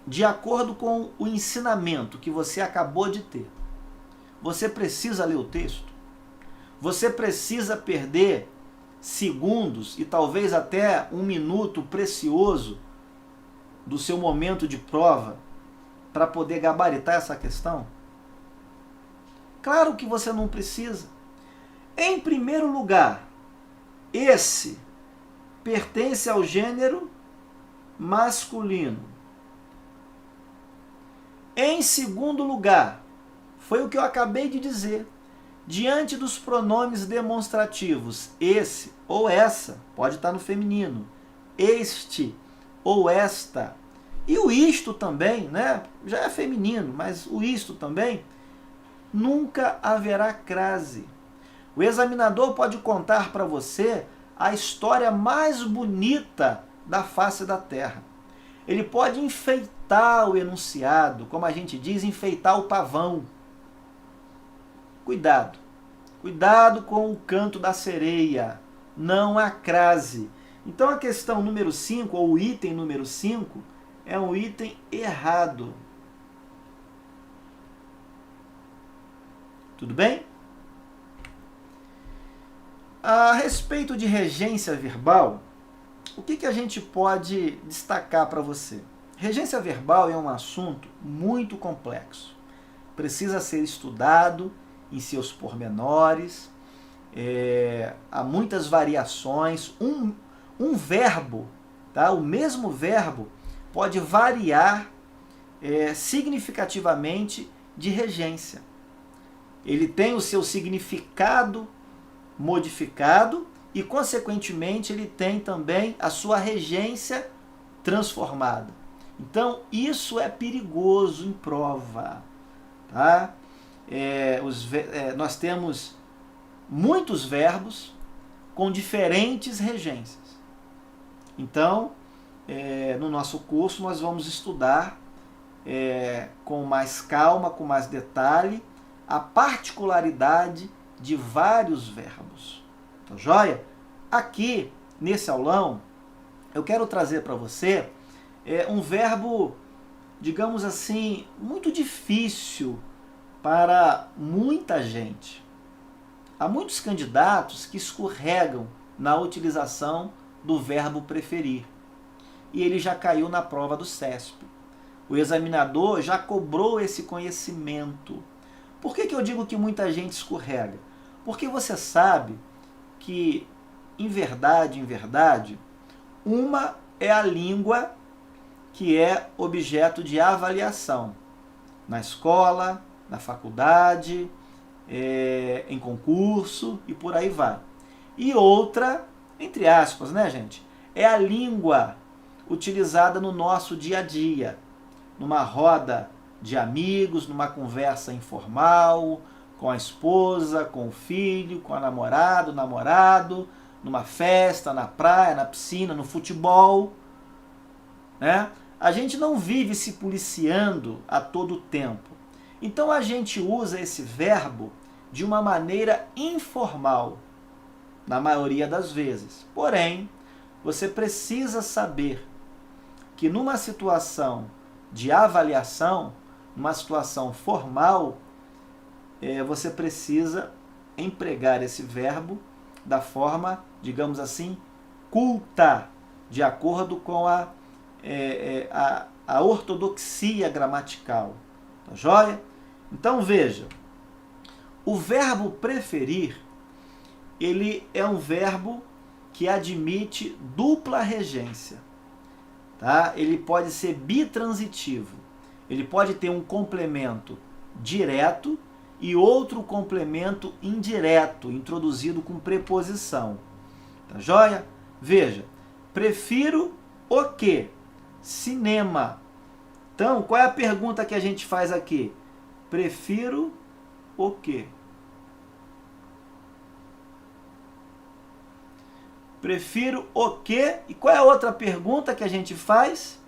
de acordo com o ensinamento que você acabou de ter, você precisa ler o texto? Você precisa perder segundos e talvez até um minuto precioso do seu momento de prova para poder gabaritar essa questão? Claro que você não precisa. Em primeiro lugar, esse pertence ao gênero masculino. Em segundo lugar, foi o que eu acabei de dizer. Diante dos pronomes demonstrativos, esse ou essa, pode estar no feminino, este ou esta, e o isto também, né? Já é feminino, mas o isto também, nunca haverá crase. O examinador pode contar para você a história mais bonita da face da Terra. Ele pode enfeitar o enunciado, como a gente diz, enfeitar o pavão. Cuidado. Cuidado com o canto da sereia. Não há crase. Então a questão número 5, ou o item número 5, é um item errado. Tudo bem? A respeito de regência verbal, o que a gente pode destacar para você? Regência verbal é um assunto muito complexo. Precisa ser estudado em seus pormenores. Há muitas variações. Um verbo, tá? O mesmo verbo pode variar significativamente de regência. Ele tem o seu significado modificado e, consequentemente, ele tem também a sua regência transformada. Então, isso é perigoso em prova. Tá? Nós temos muitos verbos com diferentes regências. Então, no nosso curso, nós vamos estudar com mais calma, com mais detalhe, a particularidade de vários verbos. Tá joia? Aqui, nesse aulão, eu quero trazer para você um verbo, digamos assim, muito difícil para muita gente. Há muitos candidatos que escorregam na utilização do verbo preferir. E ele já caiu na prova do CESP. O examinador já cobrou esse conhecimento. Por que eu digo que muita gente escorrega? Porque você sabe que, em verdade, uma é a língua que é objeto de avaliação. Na escola, na faculdade, em concurso e por aí vai. E outra, entre aspas, né, gente? É a língua utilizada no nosso dia a dia, numa roda de amigos, numa conversa informal, com a esposa, com o filho, com a namorada, o namorado, numa festa, na praia, na piscina, no futebol, né? A gente não vive se policiando a todo tempo. Então a gente usa esse verbo de uma maneira informal, na maioria das vezes. Porém, você precisa saber que numa situação de avaliação, numa situação formal, você precisa empregar esse verbo da forma, digamos assim, culta, de acordo com a ortodoxia gramatical. Tá joia? Então veja, o verbo preferir, ele é um verbo que admite dupla regência. Tá? Ele pode ser bitransitivo. Ele pode ter um complemento direto e outro complemento indireto, introduzido com preposição. Tá joia? Veja, prefiro o quê? Cinema. Então, qual é a pergunta que a gente faz aqui? Prefiro o quê? Prefiro o quê? E qual é a outra pergunta que a gente faz?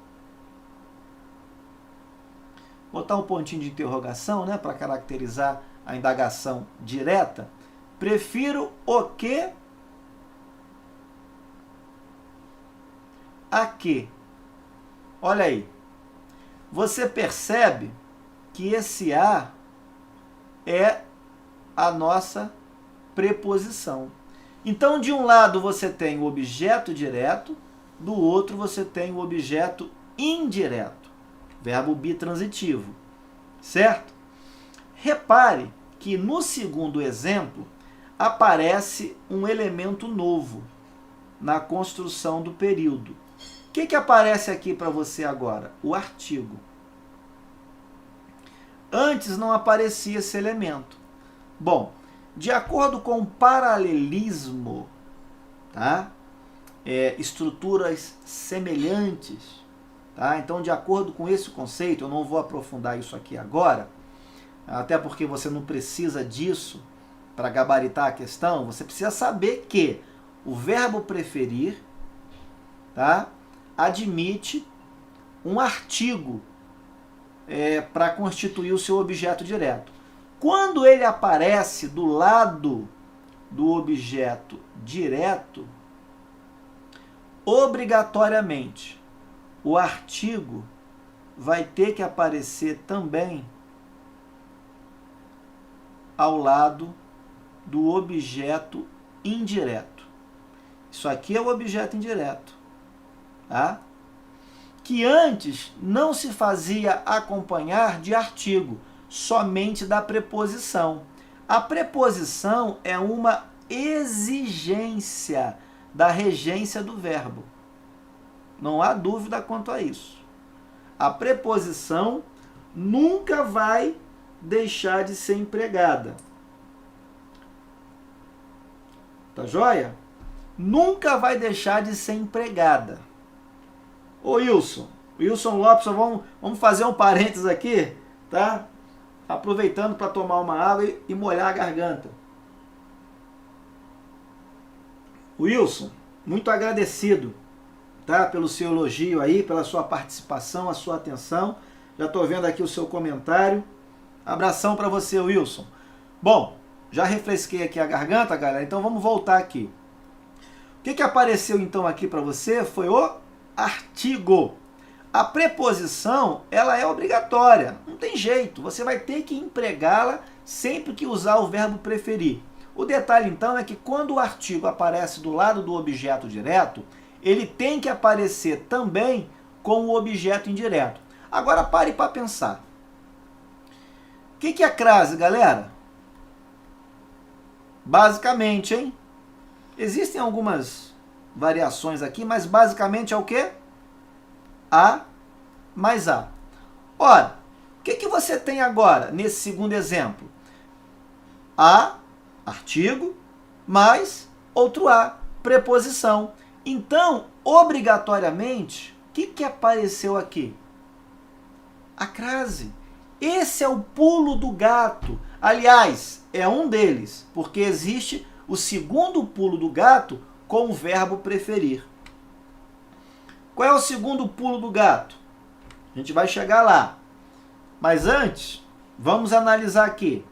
Botar um pontinho de interrogação, né, para caracterizar a indagação direta. Prefiro o quê? A quê? Olha aí. Você percebe que esse a é a nossa preposição. Então, de um lado você tem o objeto direto, do outro você tem o objeto indireto, verbo bitransitivo, certo? Repare que no segundo exemplo aparece um elemento novo na construção do período. O que aparece aqui para você agora? O artigo. Antes não aparecia esse elemento. Bom, de acordo com o paralelismo, tá? Estruturas semelhantes, tá? Então, de acordo com esse conceito, eu não vou aprofundar isso aqui agora, até porque você não precisa disso para gabaritar a questão. Você precisa saber que o verbo preferir, tá, admite um artigo para constituir o seu objeto direto. Quando ele aparece do lado do objeto direto, obrigatoriamente, o artigo vai ter que aparecer também ao lado do objeto indireto. Isso aqui é o objeto indireto, tá? Que antes não se fazia acompanhar de artigo, somente da preposição. A preposição é uma exigência da regência do verbo. Não há dúvida quanto a isso. A preposição nunca vai deixar de ser empregada. Tá joia? Nunca vai deixar de ser empregada. Ô Wilson Lopes, vamos fazer um parênteses aqui, tá? Aproveitando para tomar uma água e molhar a garganta. Wilson, muito agradecido, tá? Pelo seu elogio aí, pela sua participação, a sua atenção. Já estou vendo aqui o seu comentário. Abração para você, Wilson. Bom, já refresquei aqui a garganta, galera, então vamos voltar aqui. O que apareceu então aqui para você foi o artigo. A preposição, ela é obrigatória, não tem jeito, você vai ter que empregá-la sempre que usar o verbo preferir. O detalhe então é que quando o artigo aparece do lado do objeto direto, ele tem que aparecer também com o objeto indireto. Agora pare para pensar. O que é crase, galera? Basicamente, hein? Existem algumas variações aqui, mas basicamente é o quê? A mais A. Ora, o que você tem agora nesse segundo exemplo? A, artigo, mais outro A, preposição. Então, obrigatoriamente, o que apareceu aqui? A crase. Esse é o pulo do gato. Aliás, é um deles, porque existe o segundo pulo do gato com o verbo preferir. Qual é o segundo pulo do gato? A gente vai chegar lá. Mas antes, vamos analisar aqui.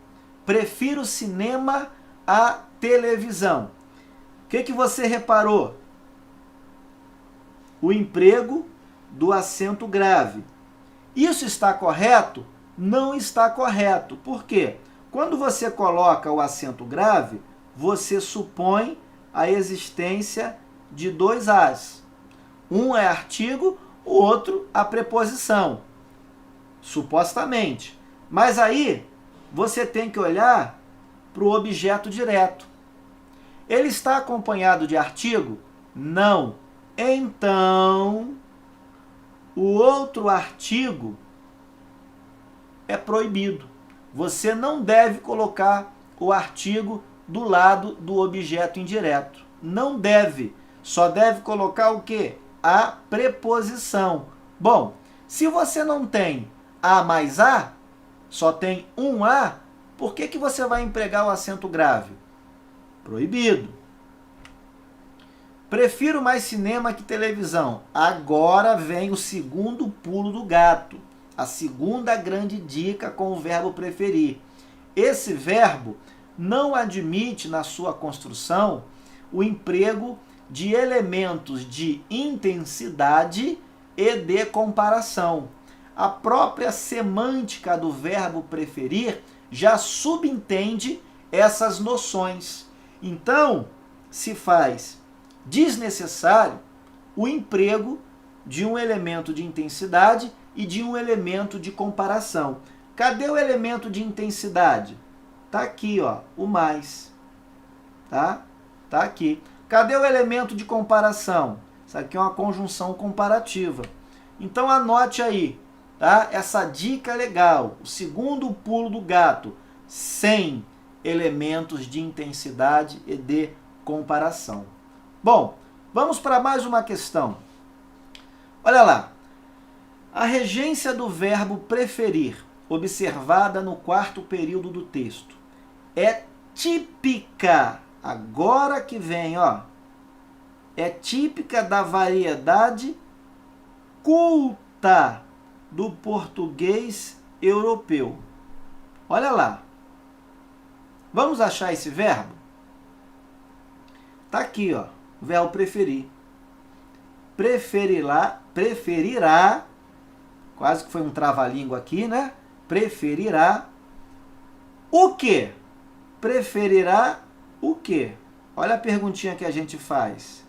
Prefiro cinema à televisão. O que você reparou? O emprego do acento grave. Isso está correto? Não está correto. Por quê? Quando você coloca o acento grave, você supõe a existência de dois As. Um é artigo, o outro a preposição. Supostamente. Mas aí, você tem que olhar para o objeto direto. Ele está acompanhado de artigo? Não. Então, o outro artigo é proibido. Você não deve colocar o artigo do lado do objeto indireto. Não deve. Só deve colocar o quê? A preposição. Bom, se você não tem A mais A, só tem um A, por que você vai empregar o acento grave? Proibido. Prefiro mais cinema que televisão. Agora vem o segundo pulo do gato. A segunda grande dica com o verbo preferir. Esse verbo não admite na sua construção o emprego de elementos de intensidade e de comparação. A própria semântica do verbo preferir já subentende essas noções. Então, se faz desnecessário o emprego de um elemento de intensidade e de um elemento de comparação. Cadê o elemento de intensidade? Tá aqui, ó, o mais. Tá? Tá aqui. Cadê o elemento de comparação? Isso aqui é uma conjunção comparativa. Então anote aí, tá? Essa dica legal. O segundo pulo do gato, sem elementos de intensidade e de comparação. Bom, vamos para mais uma questão. Olha lá. A regência do verbo preferir, observada no quarto período do texto, é típica. Agora que vem, ó. É típica da variedade culta do português europeu. Olha lá. Vamos achar esse verbo? Tá aqui, ó. O verbo preferir. preferirá, quase que foi um trava-língua aqui, né? Preferirá o quê? Preferirá o quê? Olha a perguntinha que a gente faz.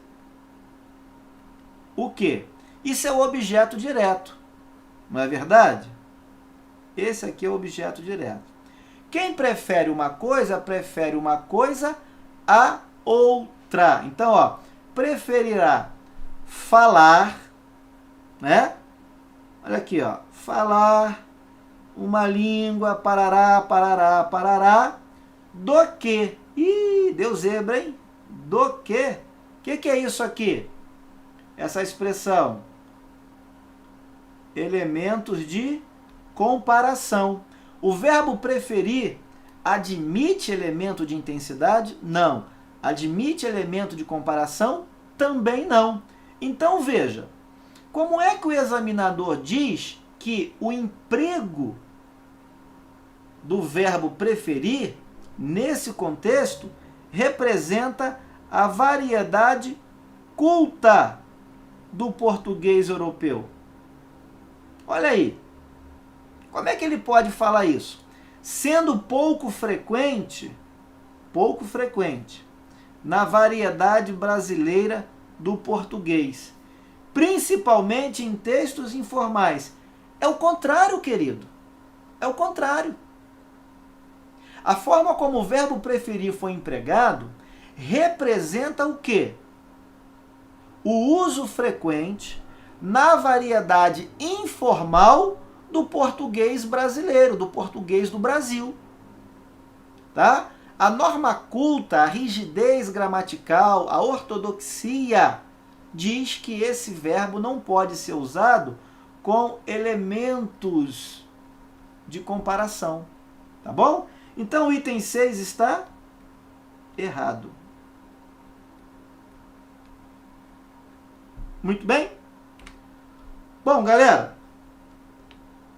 O quê? Isso é o objeto direto, não é verdade? Esse aqui é o objeto direto. Quem prefere uma coisa a outra. Então, ó, preferirá falar, né? Olha aqui, ó, falar uma língua, parará, parará, parará, do que? Ih, deu zebra, hein? Do que? O que é isso aqui? Essa expressão. Elementos de comparação. O verbo preferir admite elemento de intensidade? Não. Admite elemento de comparação? Também não. Então veja, como é que o examinador diz que o emprego do verbo preferir, nesse contexto, representa a variedade culta do português europeu? Olha aí, como é que ele pode falar isso? Sendo pouco frequente na variedade brasileira do português, principalmente em textos informais. É o contrário, querido. É o contrário. A forma como o verbo preferir foi empregado representa o quê? O uso frequente na variedade informal do português brasileiro, do português do Brasil. Tá? A norma culta, a rigidez gramatical, a ortodoxia diz que esse verbo não pode ser usado com elementos de comparação. Tá bom? Então o item 6 está errado. Muito bem? Bom, galera,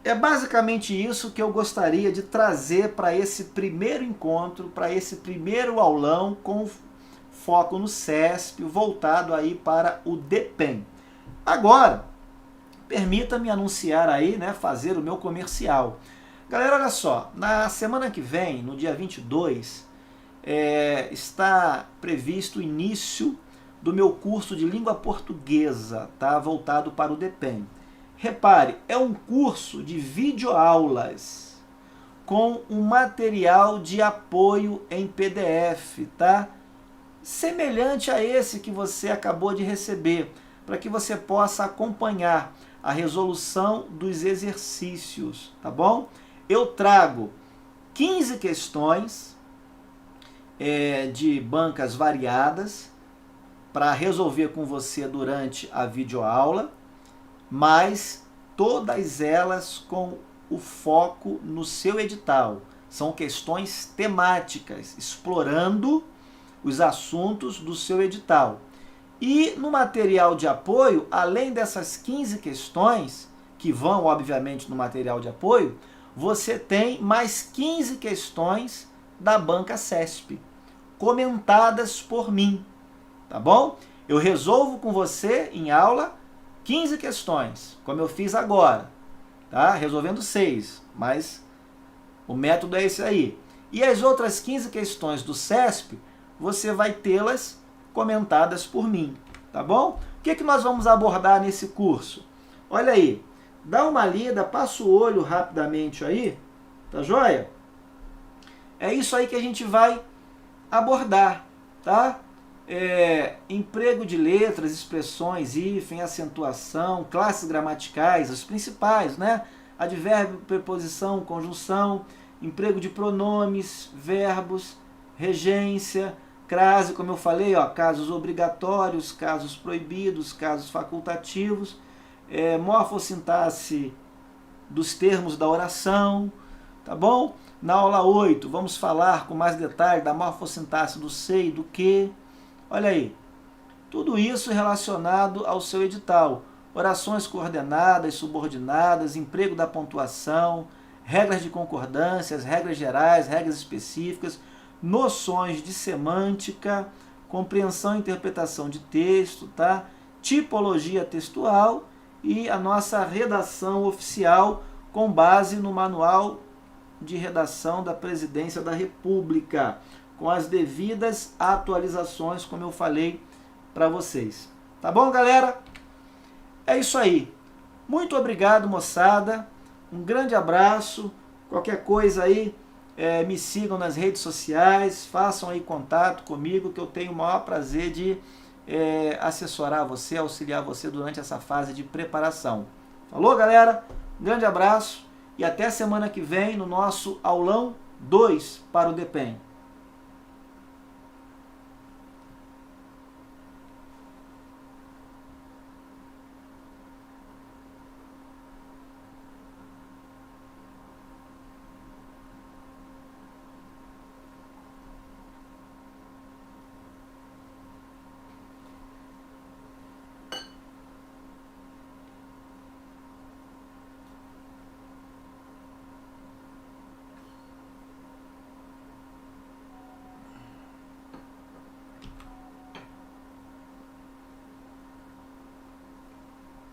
é basicamente isso que eu gostaria de trazer para esse primeiro encontro, para esse primeiro aulão com foco no CESP, voltado aí para o DPEM. Agora, permita-me anunciar aí, né, fazer o meu comercial. Galera, olha só, na semana que vem, no dia 22, está previsto o início do meu curso de língua portuguesa, tá, voltado para o DPEM. Repare, é um curso de videoaulas com um material de apoio em PDF, tá? Semelhante a esse que você acabou de receber, para que você possa acompanhar a resolução dos exercícios, tá bom? Eu trago 15 questões de bancas variadas para resolver com você durante a videoaula, mas todas elas com o foco no seu edital. São questões temáticas, explorando os assuntos do seu edital. E no material de apoio, além dessas 15 questões, que vão, obviamente, no material de apoio, você tem mais 15 questões da banca CESP, comentadas por mim, tá bom? Eu resolvo com você em aula 15 questões, como eu fiz agora, tá? Resolvendo 6, mas o método é esse aí. E as outras 15 questões do CESP, você vai tê-las comentadas por mim, tá bom? O que nós vamos abordar nesse curso? Olha aí, dá uma lida, passa o olho rapidamente aí, tá joia? É isso aí que a gente vai abordar, tá? Emprego de letras, expressões, hífen, acentuação, classes gramaticais, os principais, né? Advérbio, preposição, conjunção, emprego de pronomes, verbos, regência, crase, como eu falei, ó, casos obrigatórios, casos proibidos, casos facultativos, morfossintaxe dos termos da oração, tá bom? Na aula 8, vamos falar com mais detalhe da morfossintaxe do ser e do que. Olha aí, tudo isso relacionado ao seu edital. Orações coordenadas, subordinadas, emprego da pontuação, regras de concordâncias, regras gerais, regras específicas, noções de semântica, compreensão e interpretação de texto, tá? tipologia textual e a nossa redação oficial com base no Manual de Redação da Presidência da República, com as devidas atualizações, como eu falei para vocês. Tá bom, galera? É isso aí. Muito obrigado, moçada. Um grande abraço. Qualquer coisa aí, me sigam nas redes sociais, façam aí contato comigo, que eu tenho o maior prazer de assessorar você, auxiliar você durante essa fase de preparação. Falou, galera? Um grande abraço e até semana que vem no nosso aulão 2 para o DPEM.